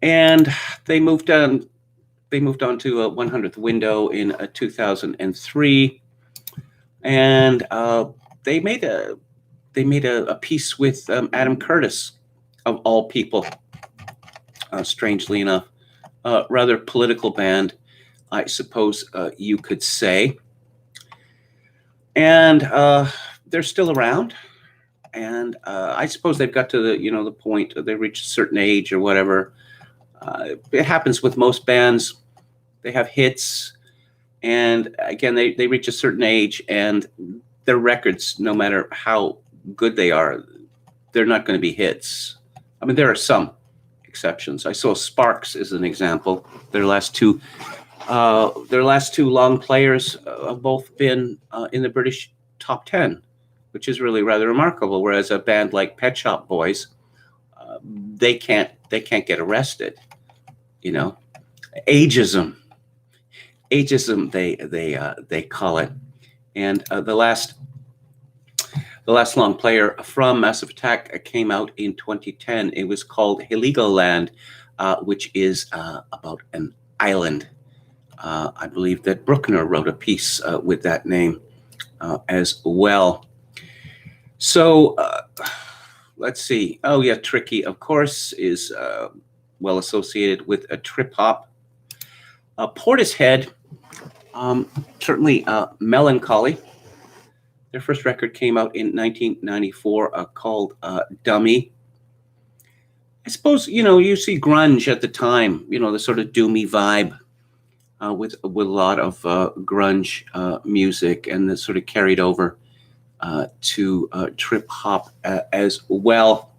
And they moved on. They moved on to a 100th Window in 2003, and they made a piece with Adam Curtis, of all people. Strangely enough, rather political band, I suppose you could say. And they're still around. And I suppose they've got to the point they reach a certain age or whatever. It happens with most bands. They have hits, and again, they reach a certain age, and their records, no matter how good they are, they're not going to be hits. I mean, there are some exceptions. I saw Sparks as an example. Their last two long players have both been in the British top 10, which is really rather remarkable. Whereas a band like Pet Shop Boys, they can't get arrested. Ageism, they call it. And the last long player from Massive Attack came out in 2010. It was called Heligoland, which is about an island. I believe that Bruckner wrote a piece with that name as well. So let's see. Oh yeah, Tricky, of course, is well associated with a trip hop. Portishead, certainly Melancholy. Their first record came out in 1994 called Dummy. I suppose, you see grunge at the time, the sort of doomy vibe with a lot of grunge music, and that sort of carried over to trip hop as well.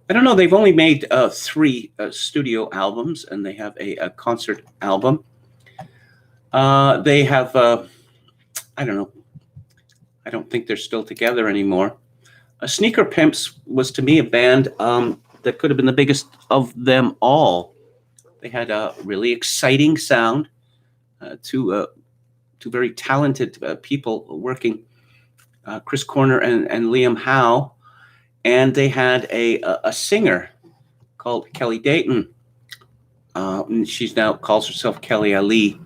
I don't know. They've only made 3 studio albums, and they have a concert album. They have, I don't know. I don't think they're still together anymore. Sneaker Pimps was, to me, a band that could have been the biggest of them all. They had a really exciting sound, two very talented people working, Chris Corner and Liam Howe. And they had a singer called Kelly Dayton. She's now calls herself Kelly Ali.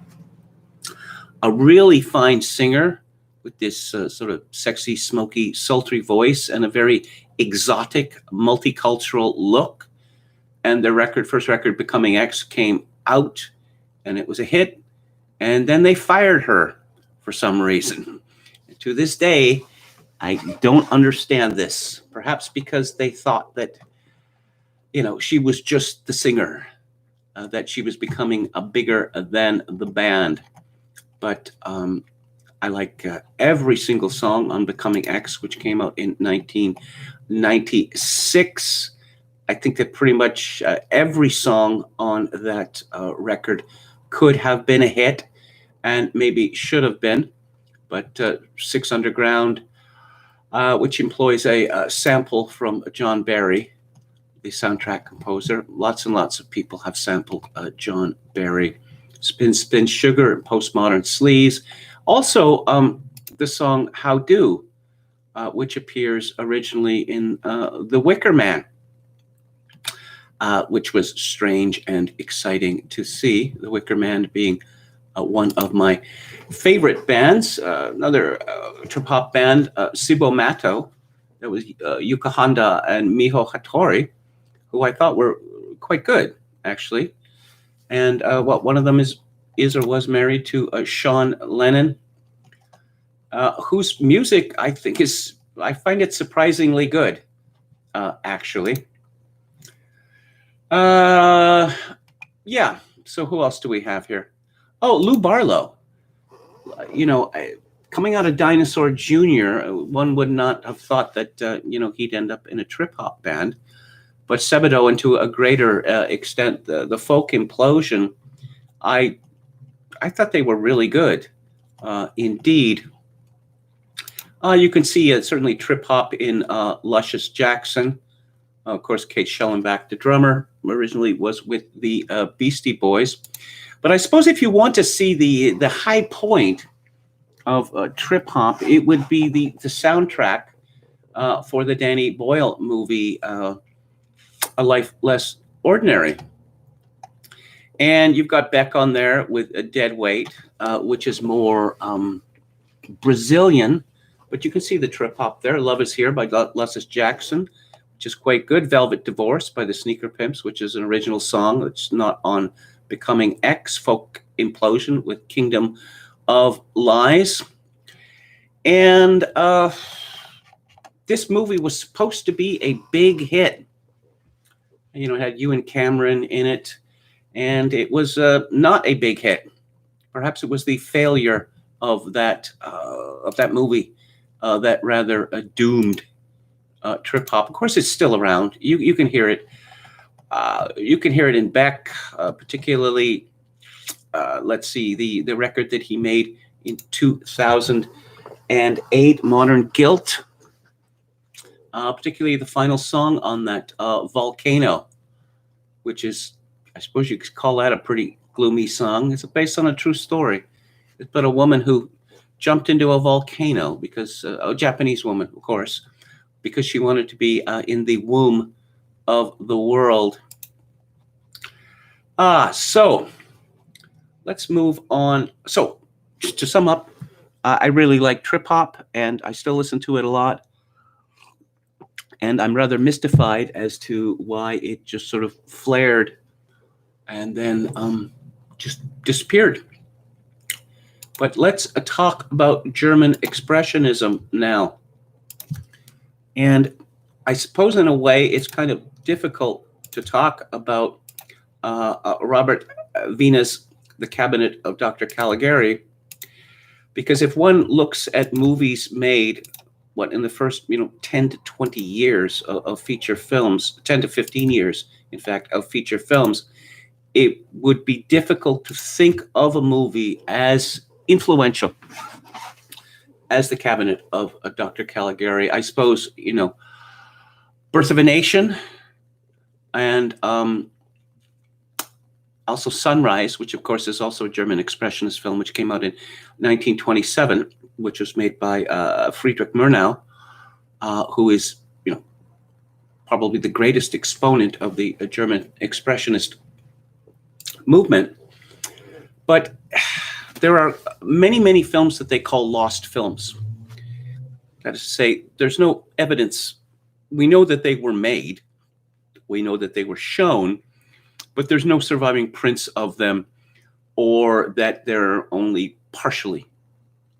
A really fine singer with this sort of sexy, smoky, sultry voice and a very exotic, multicultural look. And their first record, Becoming X, came out, and it was a hit. And then they fired her for some reason. To this day, I don't understand this. Perhaps because they thought that, she was just the singer, that she was becoming bigger than the band. But I like every single song on Becoming X, which came out in 1996. I think that pretty much every song on that record could have been a hit, and maybe should have been. But Six Underground, which employs a sample from John Barry, the soundtrack composer. Lots and lots of people have sampled John Barry. Spin Spin Sugar and Postmodern Sleaze. Also, the song How Do, which appears originally in The Wicker Man, which was strange and exciting to see. The Wicker Man being one of my favorite bands. Another trip-hop band, Cibo Matto. That was Yuka Honda and Miho Hattori, who I thought were quite good, actually. And one of them is or was married to Sean Lennon, whose music I find it surprisingly good, actually. Yeah. So who else do we have here? Oh, Lou Barlow. Coming out of Dinosaur Jr., one would not have thought that he'd end up in a trip hop band. But Sebadoh, and to a greater extent, the folk implosion, I thought they were really good, indeed. You can see certainly trip hop in Luscious Jackson. Of course, Kate Schellenbach, the drummer, originally was with the Beastie Boys. But I suppose if you want to see the high point of trip hop, it would be the soundtrack for the Danny Boyle movie, A Life Less ordinary. And you've got Beck on there with a Dead Weight, which is more Brazilian, but you can see the trip hop there. Love Is Here by Luscious Jackson, which is quite good. Velvet Divorce by the Sneaker Pimps, which is an original song that's not on Becoming X. Folk Implosion with Kingdom of Lies. And this movie was supposed to be a big hit. You know, it had Ewan Cameron in it, and it was not a big hit. Perhaps it was the failure of that movie that rather doomed trip hop. Of course, it's still around. You can hear it. You can hear it in Beck, particularly. Let's see, the record that he made in 2008, Modern Guilt. Particularly the final song on that, Volcano, which is, I suppose you could call that a pretty gloomy song. It's based on a true story. It's about a woman who jumped into a volcano because, a Japanese woman, of course, because she wanted to be in the womb of the world. So let's move on. So just to sum up, I really like trip hop, and I still listen to it a lot. And I'm rather mystified as to why it just sort of flared and then just disappeared. But let's talk about German expressionism now. And I suppose in a way it's kind of difficult to talk about Robert Wiener's The Cabinet of Dr. Caligari, because if one looks at movies made in the first 10 to 20 years of feature films, 10 to 15 years, in fact, of feature films, it would be difficult to think of a movie as influential as The Cabinet of Dr. Caligari. I suppose, Birth of a Nation and also Sunrise, which of course is also a German expressionist film, which came out in 1927, which was made by Friedrich Murnau, who is, probably the greatest exponent of the German expressionist movement. But there are many, many films that they call lost films. That is to say, there's no evidence. We know that they were made. We know that they were shown, but there's no surviving prints of them, or that they're only partially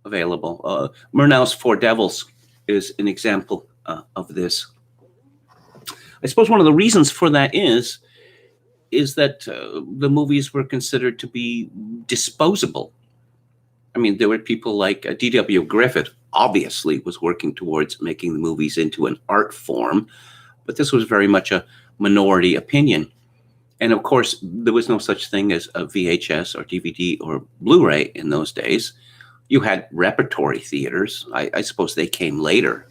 available. Murnau's Four Devils is an example of this. I suppose one of the reasons for that is that the movies were considered to be disposable. I mean, there were people like D.W. Griffith, obviously was working towards making the movies into an art form, but this was very much a minority opinion. And of course, there was no such thing as a VHS or DVD or Blu-ray in those days. You had repertory theaters. I suppose they came later,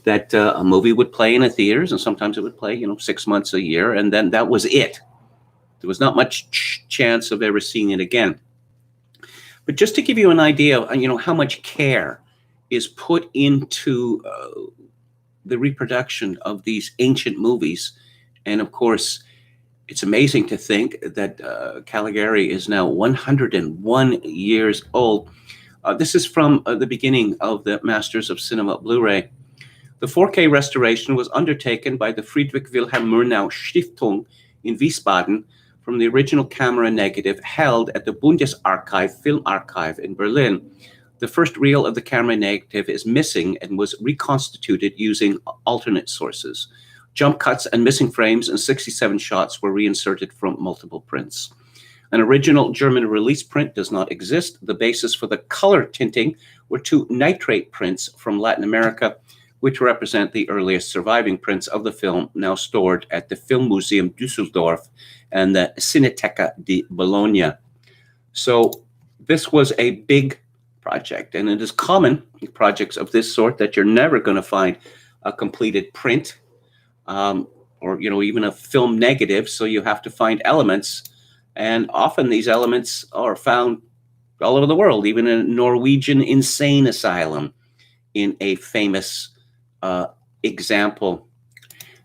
that a movie would play in the theaters, and sometimes it would play, 6 months a year, and then that was it. There was not much chance of ever seeing it again. But just to give you an idea of, how much care is put into the reproduction of these ancient movies, and of course, it's amazing to think that Caligari is now 101 years old. This is from the beginning of the Masters of Cinema Blu-ray. The 4K restoration was undertaken by the Friedrich Wilhelm Murnau Stiftung in Wiesbaden from the original camera negative held at the Bundesarchiv Film Archive in Berlin. The first reel of the camera negative is missing and was reconstituted using alternate sources. Jump cuts and missing frames and 67 shots were reinserted from multiple prints. An original German release print does not exist. The basis for the color tinting were 2 nitrate prints from Latin America, which represent the earliest surviving prints of the film, now stored at the Filmmuseum Düsseldorf and the Cineteca di Bologna. So this was a big project, and it is common in projects of this sort that you're never going to find a completed print, or even a film negative, so you have to find elements, and often these elements are found all over the world, even in a Norwegian insane asylum in a famous example.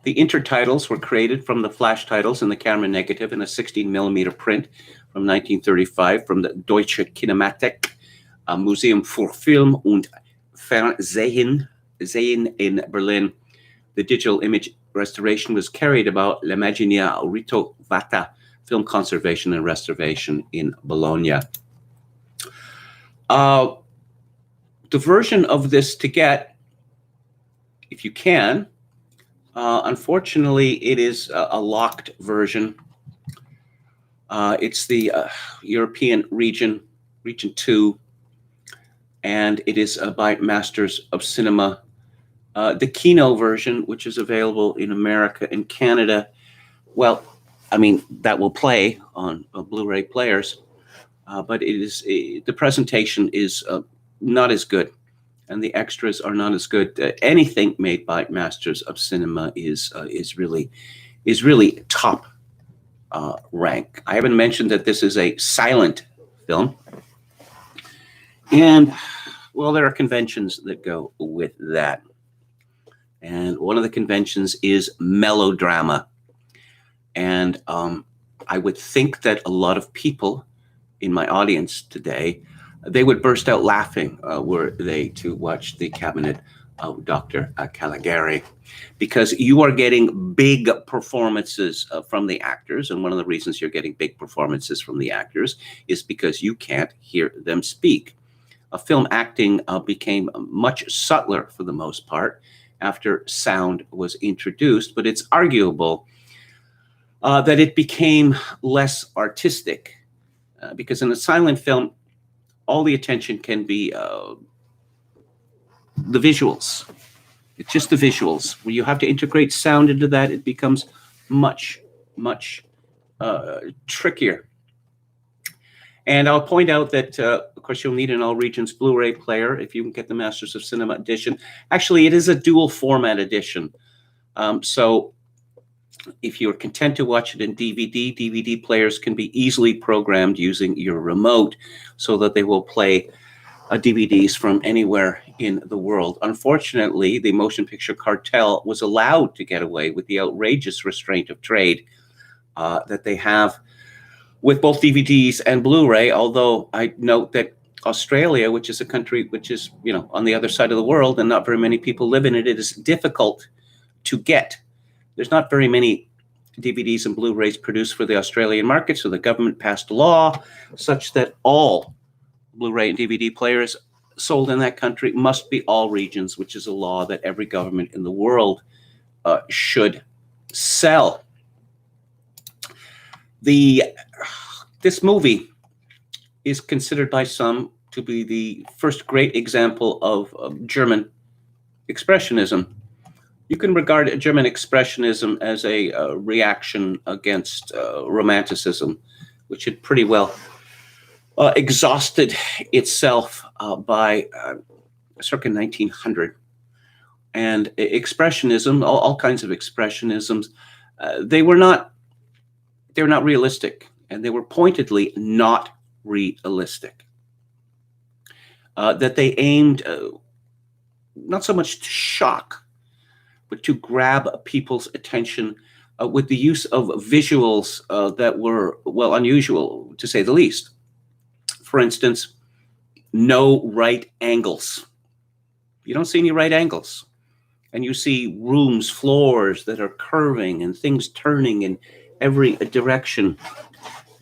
The intertitles were created from the flash titles in the camera negative in a 16mm print from 1935 from the Deutsche Kinematik Museum für Film und Fernsehen in Berlin. The digital image restoration was carried about l'Immaginaire ritrovata Film Conservation and Restoration in Bologna. The version of this to get, if you can, unfortunately, it is a locked version. It's the European region 2, and it is by Masters of Cinema. The Kino version, which is available in America and Canada, well, I mean, that will play on Blu-ray players, but the presentation is not as good, and the extras are not as good. Anything made by Masters of Cinema is really top rank. I haven't mentioned that this is a silent film, and well, there are conventions that go with that. And one of the conventions is melodrama. And I would think that a lot of people in my audience today, they would burst out laughing were they to watch The Cabinet of Dr. Caligari, because you are getting big performances from the actors. And one of the reasons you're getting big performances from the actors is because you can't hear them speak. Film acting became much subtler for the most part after sound was introduced, but it's arguable that it became less artistic because in a silent film, all the attention can be the visuals. It's just the visuals. When you have to integrate sound into that, it becomes much trickier. And I'll point out that, of course, you'll need an all regions Blu-ray player if you can get the Masters of Cinema edition. Actually, it is a dual format edition. So if you're content to watch it in DVD players can be easily programmed using your remote so that they will play DVDs from anywhere in the world. Unfortunately, the motion picture cartel was allowed to get away with the outrageous restraint of trade that they have with both DVDs and Blu-ray, although I note that Australia, which is a country which is, on the other side of the world and not very many people live in it, it is difficult to get. There's not very many DVDs and Blu-rays produced for the Australian market, so the government passed a law such that all Blu-ray and DVD players sold in that country must be all regions, which is a law that every government in the world should sell. This movie is considered by some to be the first great example of German expressionism. You can regard German expressionism as a reaction against romanticism, which had pretty well exhausted itself by circa 1900. And expressionism, all kinds of expressionisms, they were not realistic, and they were pointedly not realistic. That they aimed not so much to shock, but to grab people's attention with the use of visuals that were, well, unusual, to say the least. For instance, no right angles. You don't see any right angles. And you see rooms, floors that are curving and things turning in every direction,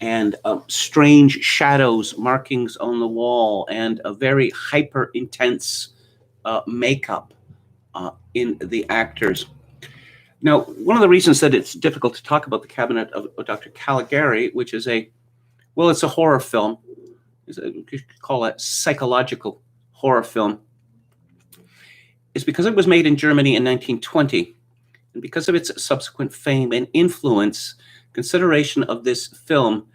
and strange shadows, markings on the wall, and a very hyper intense makeup in the actors. Now, one of the reasons that it's difficult to talk about The Cabinet of Dr. Caligari, which is it's a horror film, you could call it psychological horror film, is because it was made in Germany in 1920. And because of its subsequent fame and influence, consideration of this film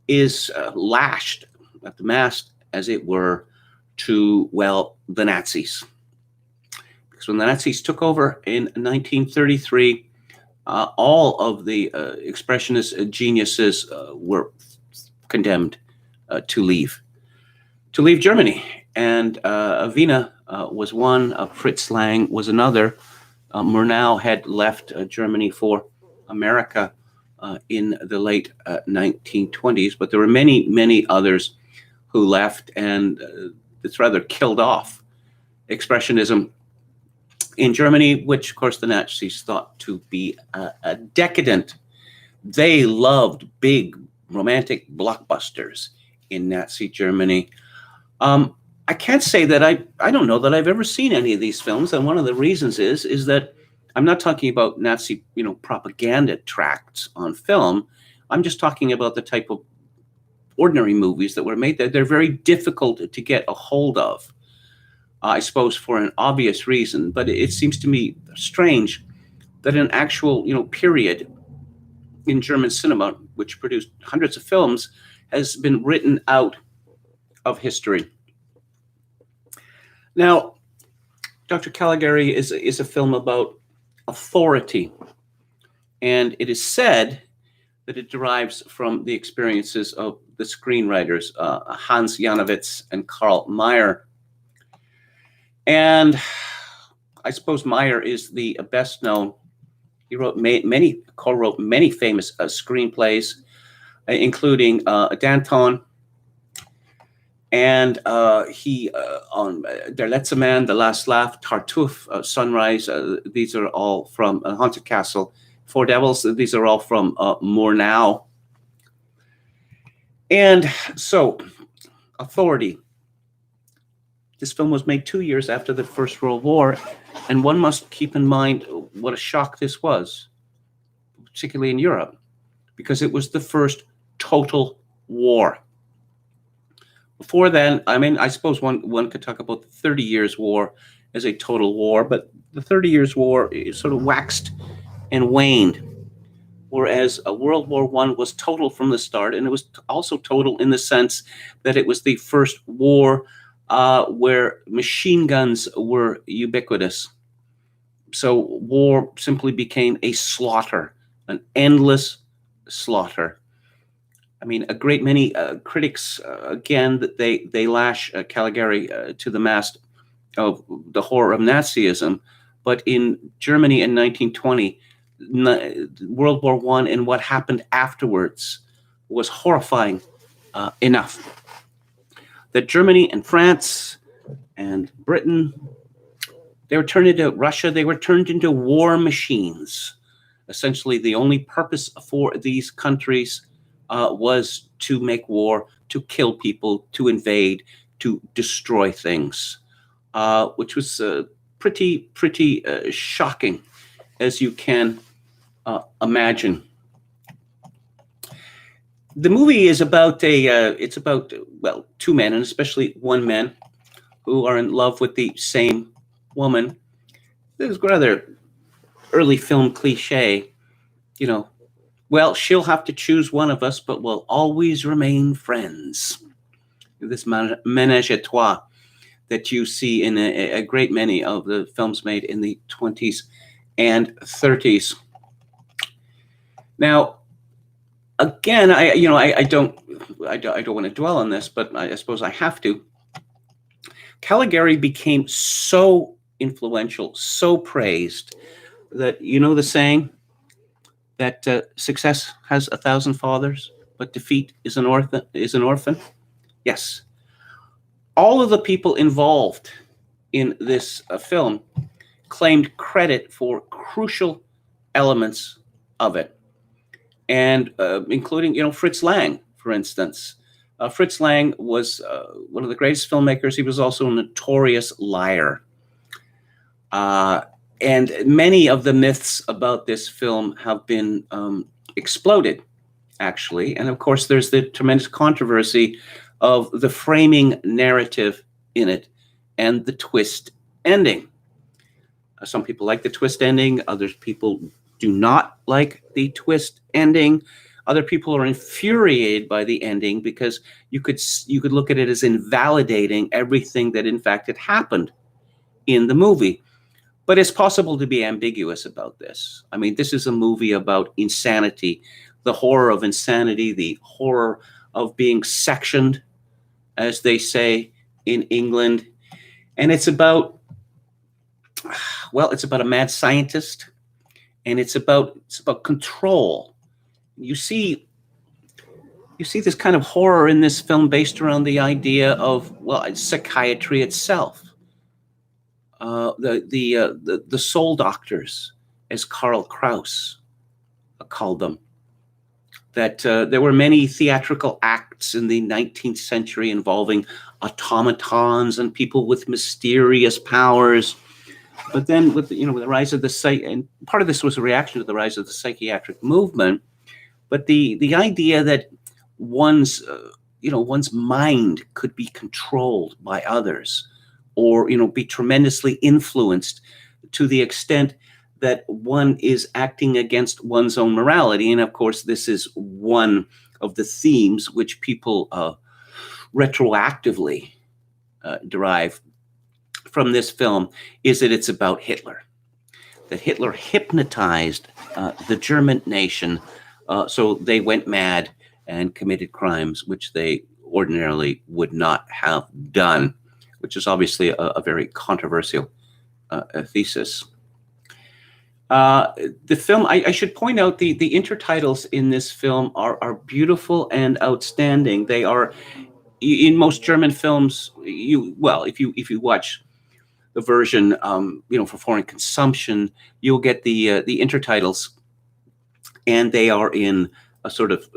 is lashed at the mast, as it were, to, well, the Nazis. Because when the Nazis took over in 1933, all of the expressionist geniuses were condemned to leave Germany. And Wiener was one, Fritz Lang was another. Murnau had left Germany for America in the late 1920s, but there were many, many others who left, and it's rather killed off expressionism in Germany, which, of course, the Nazis thought to be decadent. They loved big romantic blockbusters in Nazi Germany. I can't say that I don't know that I've ever seen any of these films, and one of the reasons is that I'm not talking about Nazi, propaganda tracts on film. I'm just talking about the type of ordinary movies that were made. They're very difficult to get a hold of, I suppose, for an obvious reason. But it seems to me strange that an actual, period in German cinema, which produced hundreds of films, has been written out of history. Now, Dr. Caligari is a film about authority, and it is said that it derives from the experiences of the screenwriters Hans Janowitz and Karl Mayer. And I suppose Mayer is the best known. He co-wrote many famous screenplays, including Danton, and he on Der letzte Man, The Last Laugh, Tartuffe, Sunrise. These are all from Haunted Castle. Four Devils. These are all from Murnau. And so, authority. This film was made 2 years after the First World War, and one must keep in mind what a shock this was, particularly in Europe, because it was the first total war. Before then, I suppose one could talk about the 30 Years' War as a total war, but the 30 Years' War sort of waxed and waned, whereas World War I was total from the start, and it was also total in the sense that it was the first war where machine guns were ubiquitous. So war simply became a slaughter, an endless slaughter. A great many critics, again, that they lash Caligari to the mast of the horror of Nazism. But in Germany in 1920, World War I and what happened afterwards was horrifying enough that Germany and France and Britain, they were turned into Russia, they were turned into war machines. Essentially, the only purpose for these countries was to make war, to kill people, to invade, to destroy things, which was pretty shocking, as you can imagine. The movie is about two men, and especially one man, who are in love with the same woman. This is rather early film cliche, well, she'll have to choose one of us, but we'll always remain friends. This ménage à trois that you see in a great many of the films made in the 20s and 30s. Now, again, I don't want to dwell on this, but I suppose I have to. Caligari became so influential, so praised, that the saying that success has 1,000 fathers, but defeat is an orphan. Yes, all of the people involved in this film claimed credit for crucial elements of it, and including Fritz Lang, for instance. Fritz Lang was one of the greatest filmmakers. He was also a notorious liar. And many of the myths about this film have been exploded, actually. And of course, there's the tremendous controversy of the framing narrative in it and the twist ending. Some people like the twist ending. Other people do not like the twist ending. Other people are infuriated by the ending because you could look at it as invalidating everything that in fact had happened in the movie. But it's possible to be ambiguous about this. This is a movie about insanity, the horror of insanity, the horror of being sectioned, as they say in England. And it's about well, it's about a mad scientist, and it's about control. You see this kind of horror in this film based around the idea of, well, psychiatry itself. The soul doctors, as Karl Kraus called them. That there were many theatrical acts in the 19th century involving automatons and people with mysterious powers. But then with the rise of and part of this was a reaction to the rise of the psychiatric movement, but the idea that one's mind could be controlled by others, or be tremendously influenced to the extent that one is acting against one's own morality. And of course, this is one of the themes which people retroactively derive from this film, is that it's about Hitler. That Hitler hypnotized the German nation, so they went mad and committed crimes which they ordinarily would not have done, which is obviously a very controversial thesis. The film, I should point out, the intertitles in this film are beautiful and outstanding. They are, in most German films, if you watch the version for foreign consumption, you'll get the intertitles, and they are in a sort of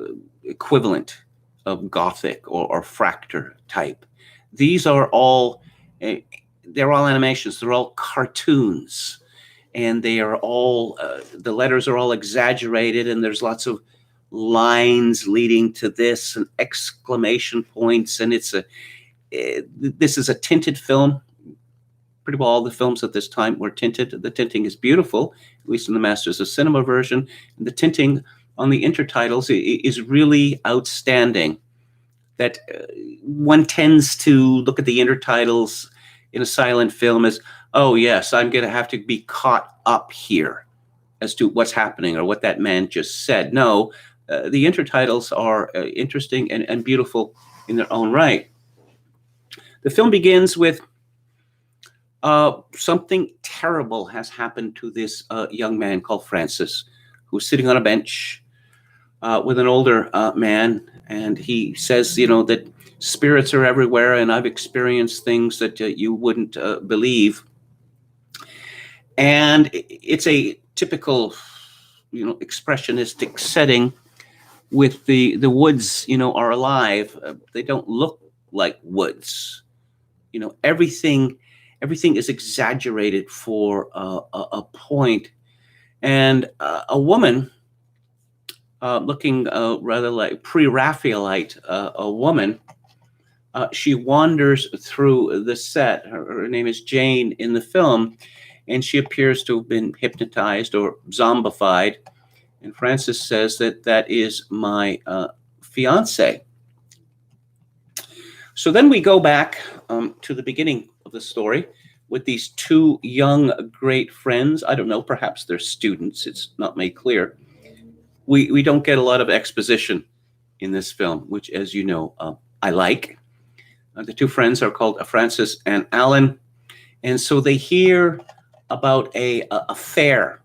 equivalent of Gothic or Fractal type. These are all they're all animations. They're all cartoons. And they are all, the letters are all exaggerated, and there's lots of lines leading to this and exclamation points. And this is a tinted film. Pretty well all the films at this time were tinted. The tinting is beautiful, at least in the Masters of Cinema version. And the tinting on the intertitles is really outstanding. That one tends to look at the intertitles in a silent film as, oh yes, I'm going to have to be caught up here as to what's happening or what that man just said. No, the intertitles are interesting and beautiful in their own right. The film begins with something terrible has happened to this young man called Francis, who's sitting on a bench with an older man, and he says, that spirits are everywhere, and I've experienced things that you wouldn't believe. And it's a typical, expressionistic setting with the woods, are alive. They don't look like woods. Everything is exaggerated for a point. And a woman looking rather like pre-Raphaelite, a woman, she wanders through the set. Her name is Jane in the film. And she appears to have been hypnotized or zombified. And Francis says that is my fiance. So then we go back to the beginning of the story with these two young, great friends. I don't know, perhaps they're students. It's not made clear. We don't get a lot of exposition in this film, which, as you know, I like. The two friends are called Francis and Alan. And so they hear about a fair,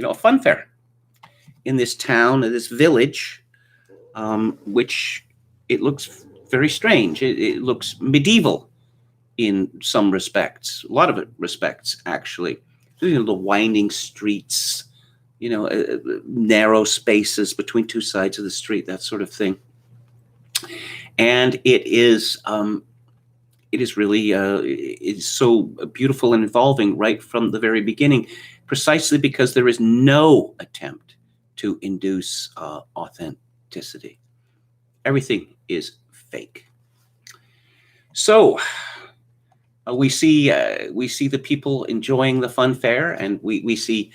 a fun fair in this town, in this village, which it looks very strange. It looks medieval in some respects, a lot of respects, actually. The winding streets, narrow spaces between two sides of the street, that sort of thing. And it is really it's so beautiful and involving right from the very beginning, precisely because there is no attempt to induce authenticity. Everything is fake. So we see the people enjoying the fun fair, and we see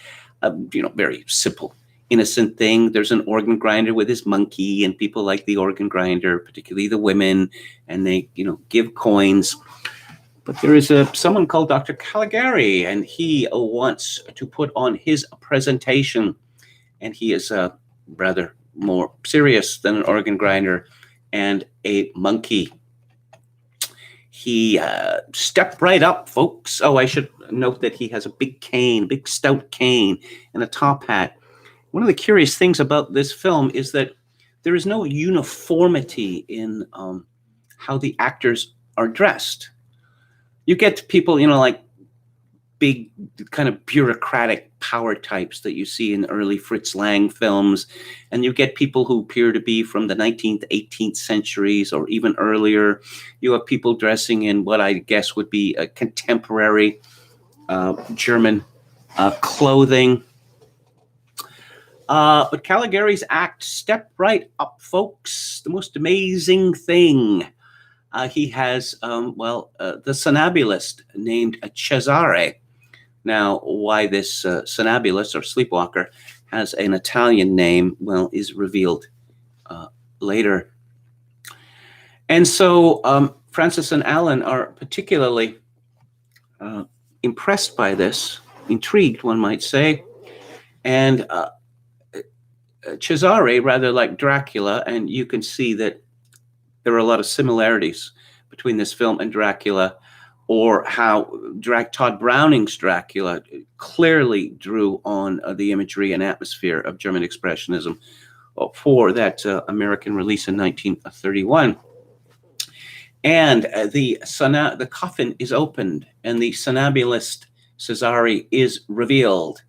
very simple, innocent thing. There's an organ grinder with his monkey, and people like the organ grinder, particularly the women, and they give coins. But there is someone called Dr. Caligari, and he wants to put on his presentation, and he is rather more serious than an organ grinder and a monkey. He stepped right up, folks. Oh, I should note that he has a big cane, big stout cane, and a top hat. One of the curious things about this film is that there is no uniformity in how the actors are dressed. You get people, like big kind of bureaucratic power types that you see in early Fritz Lang films, and you get people who appear to be from the 19th, 18th centuries or even earlier. You have people dressing in what I guess would be a contemporary German clothing. But Caligari's act stepped right up, folks. The most amazing thing. He has, the somnambulist named Cesare. Now, why this somnambulist or sleepwalker has an Italian name, is revealed later. And so Francis and Alan are particularly impressed by this, intrigued, one might say. And Cesare, rather like Dracula, and you can see that there are a lot of similarities between this film and Dracula, or how Todd Browning's Dracula clearly drew on the imagery and atmosphere of German Expressionism for that American release in 1931. And the coffin is opened, and the somnambulist Cesare is revealed.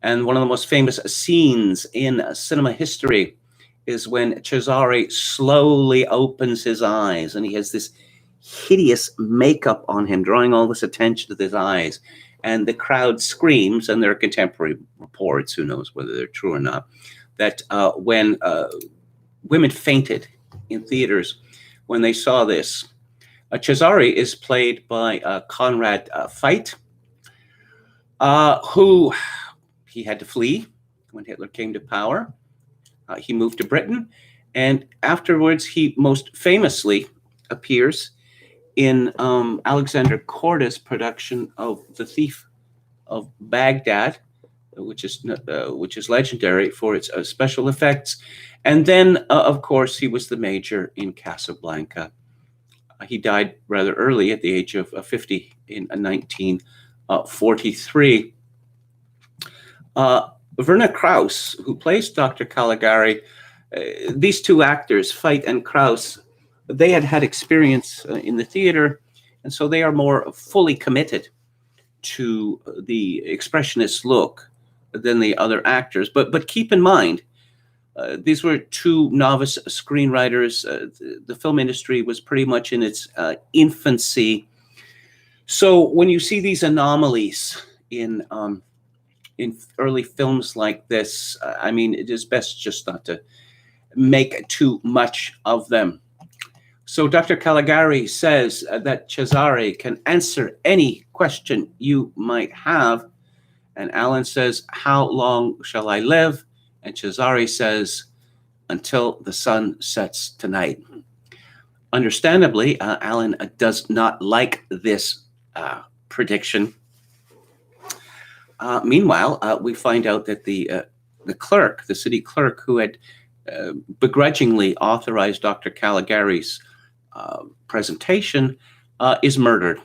And one of the most famous scenes in cinema history is when Cesare slowly opens his eyes, and he has this hideous makeup on him, drawing all this attention to his eyes. And the crowd screams, and there are contemporary reports, who knows whether they're true or not, that when women fainted in theaters when they saw this. Cesare is played by Conrad Veidt, who he had to flee when Hitler came to power. He moved to Britain, and afterwards he most famously appears in Alexander Korda's production of The Thief of Baghdad, which is legendary for its special effects. And then, of course, he was the major in Casablanca. He died rather early at the age of 50 in 1943. Werner Krauss, who plays Dr. Caligari, these two actors, Veidt and Krauss, they had experience in the theater, and so they are more fully committed to the expressionist look than the other actors. But keep in mind, these were two novice screenwriters. The film industry was pretty much in its infancy. So when you see these anomalies in early films like this, it is best just not to make too much of them. So Dr. Caligari says that Cesare can answer any question you might have. And Alan says, "How long shall I live?" And Cesare says, "Until the sun sets tonight." Understandably, Alan does not like this prediction. Meanwhile, we find out that the clerk, the city clerk, who had begrudgingly authorized Dr. Caligari's presentation, is murdered.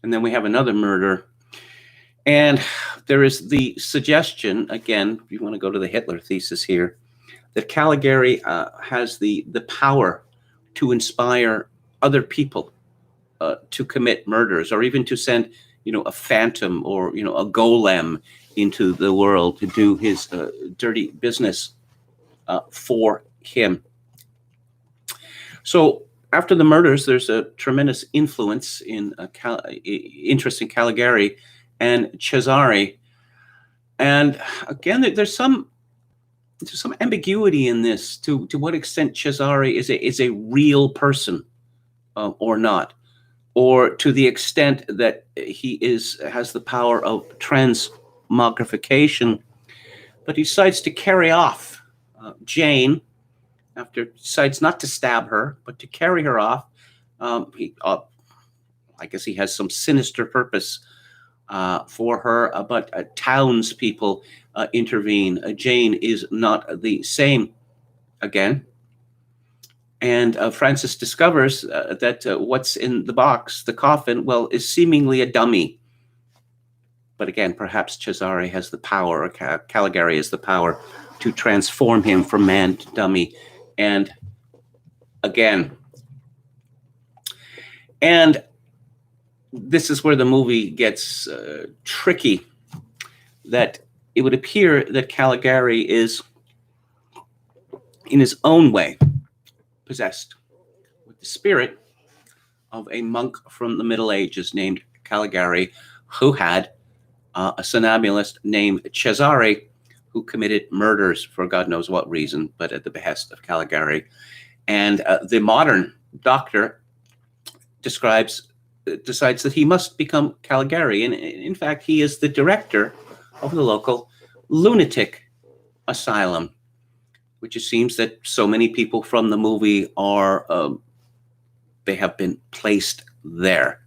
And then we have another murder. And there is the suggestion, again, if you want to go to the Hitler thesis here, that Caligari has the power to inspire other people to commit murders, or even to send, a phantom or, a golem into the world to do his dirty business for him. So after the murders, there's a tremendous influence in interest in Caligari and Cesare. And again, there's some ambiguity in this to what extent Cesare is a real person or not, or to the extent that he has the power of transmogrification. But he decides to carry off Jane, after decides not to stab her, but to carry her off. I guess he has some sinister purpose for her, but townspeople intervene. Jane is not the same again. And Francis discovers that what's in the box, the coffin, well, is seemingly a dummy. But again, perhaps Cesare has the power, or Caligari has the power to transform him from man to dummy. And again, and this is where the movie gets tricky, that it would appear that Caligari is, in his own way, possessed with the spirit of a monk from the Middle Ages named Caligari, who had a somnambulist named Cesare, who committed murders for God knows what reason, but at the behest of Caligari. And the modern doctor decides that he must become Caligari. And in fact, he is the director of the local lunatic asylum, which it seems that so many people from the movie they have been placed there.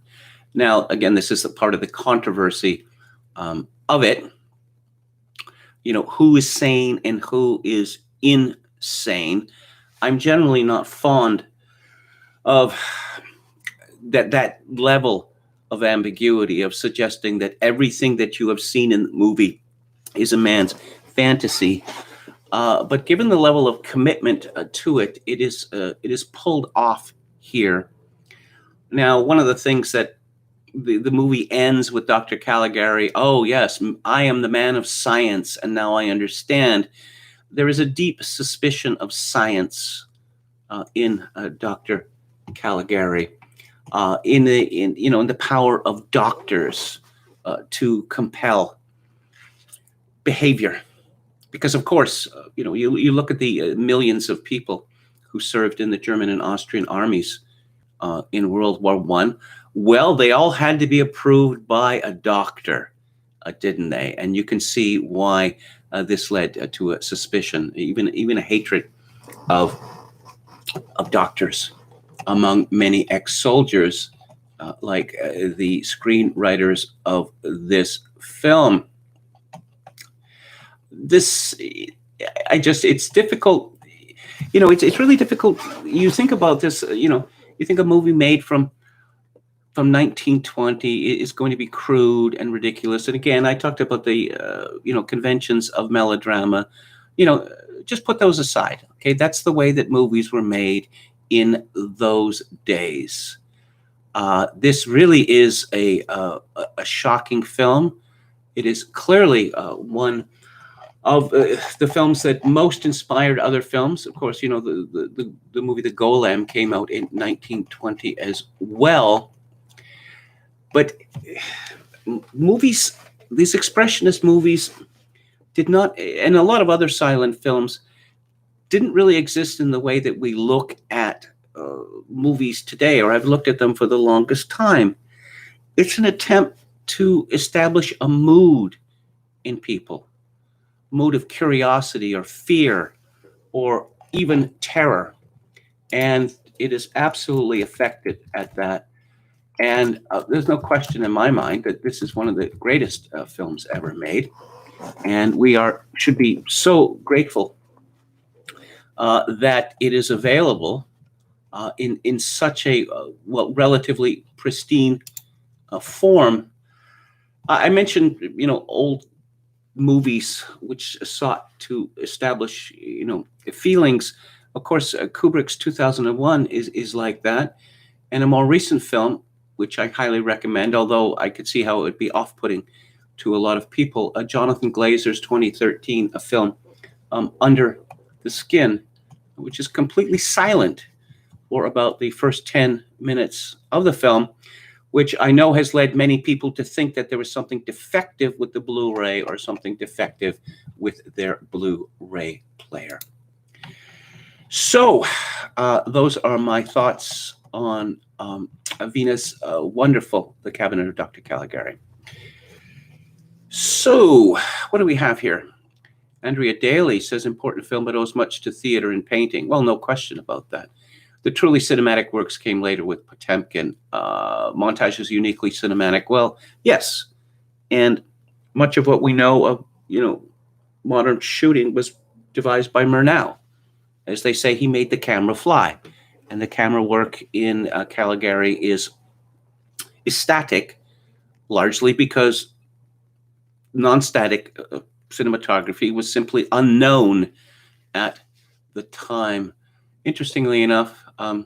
Now, again, this is a part of the controversy of it. You know, who is sane and who is insane. I'm generally not fond of that level of ambiguity, of suggesting that everything that you have seen in the movie is a man's fantasy. But given the level of commitment to it, it is pulled off here. Now, one of the things that the movie ends with Dr. Caligari, oh yes, I am the man of science, and now I understand. There is a deep suspicion of science in Dr. Caligari, in the power of doctors to compel behavior. Because of course, you look at the millions of people who served in the German and Austrian armies in World War I. Well, they all had to be approved by a doctor, didn't they? And you can see why this led to a suspicion, even a hatred of doctors among many ex-soldiers, like the screenwriters of this film. It's difficult. It's really difficult. You think about this, you think a movie made from 1920 is going to be crude and ridiculous. And again, I talked about the, conventions of melodrama. Just put those aside. Okay, that's the way that movies were made in those days. This really is a shocking film. It is clearly one of the films that most inspired other films. Of course, the movie The Golem came out in 1920 as well. But movies, these expressionist movies, did not, and a lot of other silent films, didn't really exist in the way that we look at movies today, or I've looked at them for the longest time. It's an attempt to establish a mood in people, mood of curiosity or fear or even terror. And it is absolutely effective at that. And there's no question in my mind that this is one of the greatest films ever made. And we should be so grateful that it is available in such a relatively pristine form. I mentioned, old movies which sought to establish, feelings. Of course, Kubrick's 2001 is like that, and a more recent film, which I highly recommend, although I could see how it would be off-putting to a lot of people, Jonathan Glazer's 2013 film, Under the Skin, which is completely silent for about the first 10 minutes of the film, which I know has led many people to think that there was something defective with the Blu-ray or something defective with their Blu-ray player. So those are my thoughts on Vina's wonderful The Cabinet of Dr. Caligari. So what do we have here? Andrea Daly says, important film, but owes much to theater and painting. Well, no question about that. The truly cinematic works came later with Potemkin. Montage is uniquely cinematic. Well, yes. And much of what we know of, modern shooting was devised by Murnau. As they say, he made the camera fly. and the camera work in Caligari is static, largely because non-static cinematography was simply unknown at the time. Interestingly enough, the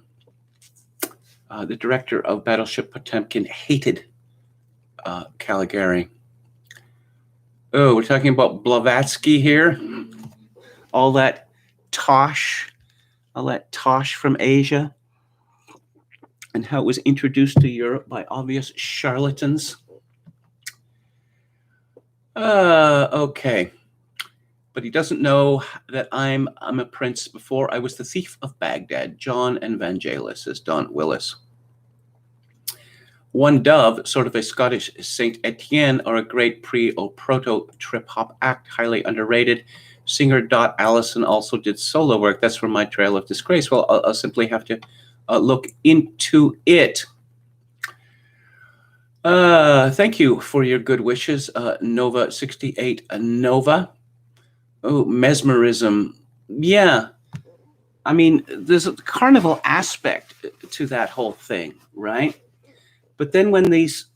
director of Battleship Potemkin hated Caligari. Oh, we're talking about Blavatsky here. All that tosh from Asia, and how it was introduced to Europe by obvious charlatans. Okay. But he doesn't know that I'm a prince before I was the thief of Baghdad, John Evangelis, says Don Willis. One Dove, sort of a Scottish Saint Etienne, or a great pre or proto trip hop act, highly underrated. Singer Dot Allison also did solo work. That's from my Trail of Disgrace. Well, I'll simply have to look into it. Thank you for your good wishes, Nova 68 Nova. Oh, mesmerism. Yeah. I mean, there's a carnival aspect to that whole thing, right? But then when these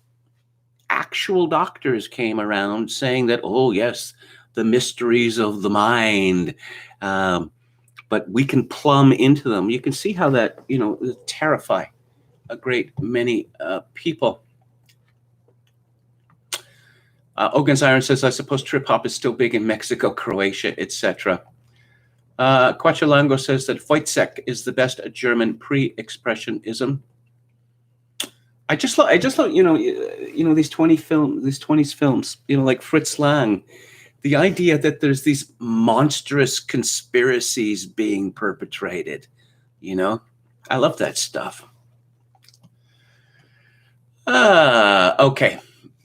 actual doctors came around saying that, oh, yes, the mysteries of the mind, but we can plumb into them, you can see how that, terrify a great many people. Ogan's Iron says, I suppose trip hop is still big in Mexico, Croatia, etc. Quachalango says that Wojciech is the best German pre-expressionism. I just thought, these 20s films, like Fritz Lang, the idea that there's these monstrous conspiracies being perpetrated, I love that stuff. Okay.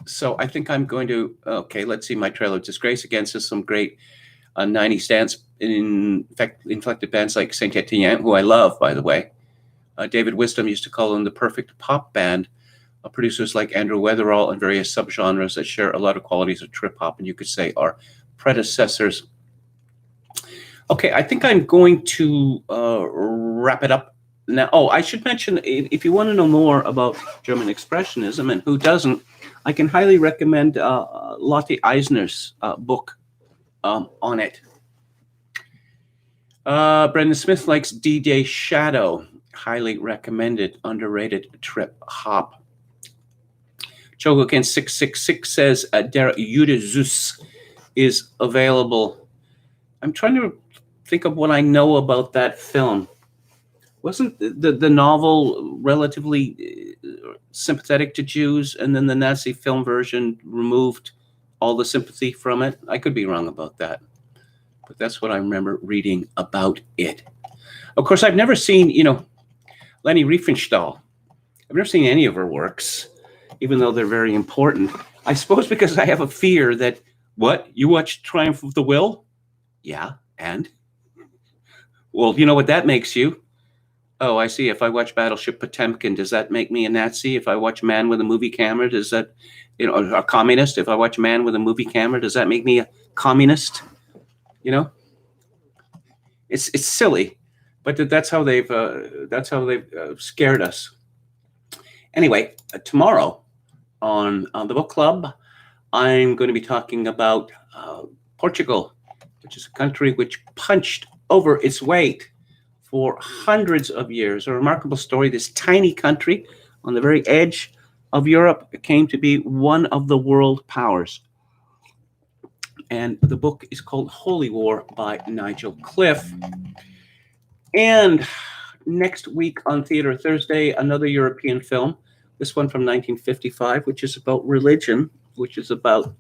So I think I'm going to, let's see my Trail of Disgrace again. Says some great 90s dance, inflected bands like Saint Etienne, who I love, by the way. David Wisdom used to call them the perfect pop band. Producers like Andrew Weatherall and various subgenres that share a lot of qualities of trip hop, and you could say are predecessors. Okay, I think I'm going to wrap it up now. Oh, I should mention, if you want to know more about German Expressionism, and who doesn't, I can highly recommend Lotte Eisner's book on it. Brendan Smith likes D-Day Shadow. Highly recommended, underrated trip hop. Chogokin 666 says Der Judezus is available. I'm trying to think of what I know about that film. Wasn't the novel relatively sympathetic to Jews, and then the Nazi film version removed all the sympathy from it? I could be wrong about that, but that's what I remember reading about it. Of course, I've never seen, Leni Riefenstahl. I've never seen any of her works, even though they're very important. I suppose because I have a fear that, what, you watched Triumph of the Will? Yeah, and? Well, you know what that makes you? Oh, I see. If I watch Battleship Potemkin, does that make me a Nazi? If I watch Man with a Movie Camera, does that, a communist? If I watch Man with a Movie Camera, does that make me a communist? It's silly, but that's how they've scared us. Anyway, tomorrow on the book club, I'm going to be talking about Portugal, which is a country which punched over its weight for hundreds of years. A remarkable story. This tiny country on the very edge of Europe came to be one of the world powers. And the book is called Holy War by Nigel Cliff. And next week on Theater Thursday, another European film, this one from 1955, which is about religion, which is about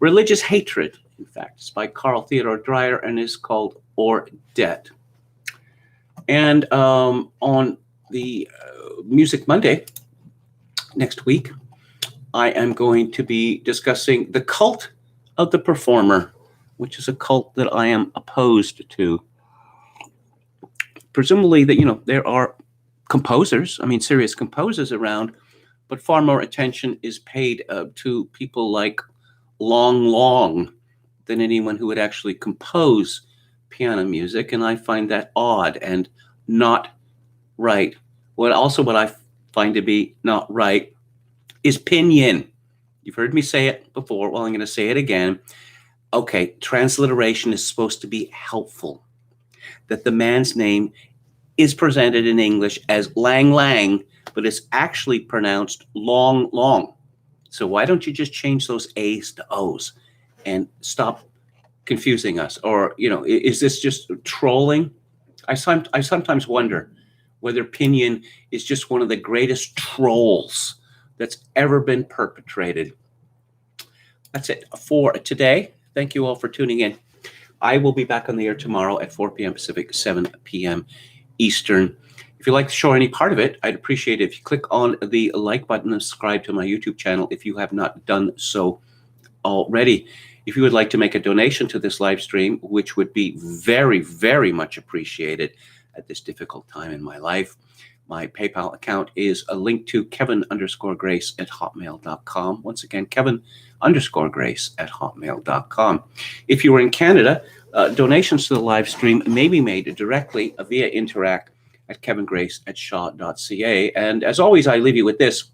religious hatred, in fact. It's by Carl Theodor Dreyer and is called Or Debt. And on the Music Monday next week, I am going to be discussing the cult of the performer, which is a cult that I am opposed to. Presumably that, there are composers, serious composers around, but far more attention is paid to people like Long than anyone who would actually compose piano music. And I find that odd and not right. What I find to be not right is pinyin. You've heard me say it before. Well, I'm going to say it again. Okay, transliteration is supposed to be helpful. That the man's name is presented in English as Lang Lang, but it's actually pronounced Long Long. So why don't you just change those A's to O's and stop confusing us? Or, is this just trolling? I sometimes wonder whether pinyin is just one of the greatest trolls that's ever been perpetrated. That's it for today. Thank you all for tuning in. I will be back on the air tomorrow at 4 p.m. Pacific, 7 p.m. Eastern. If you'd like to show any part of it, I'd appreciate it if you click on the like button and subscribe to my YouTube channel if you have not done so already. If you would like to make a donation to this live stream, which would be very, very much appreciated at this difficult time in my life, my PayPal account is a link to kevin_grace@hotmail.com. Once again, kevin_grace@hotmail.com. If you are in Canada, donations to the live stream may be made directly via Interact at kevingrace@shaw.ca. And as always, I leave you with this.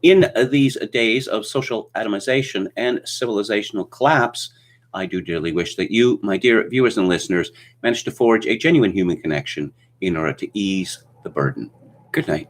In these days of social atomization and civilizational collapse, I do dearly wish that you, my dear viewers and listeners, manage to forge a genuine human connection in order to ease the burden. Good night.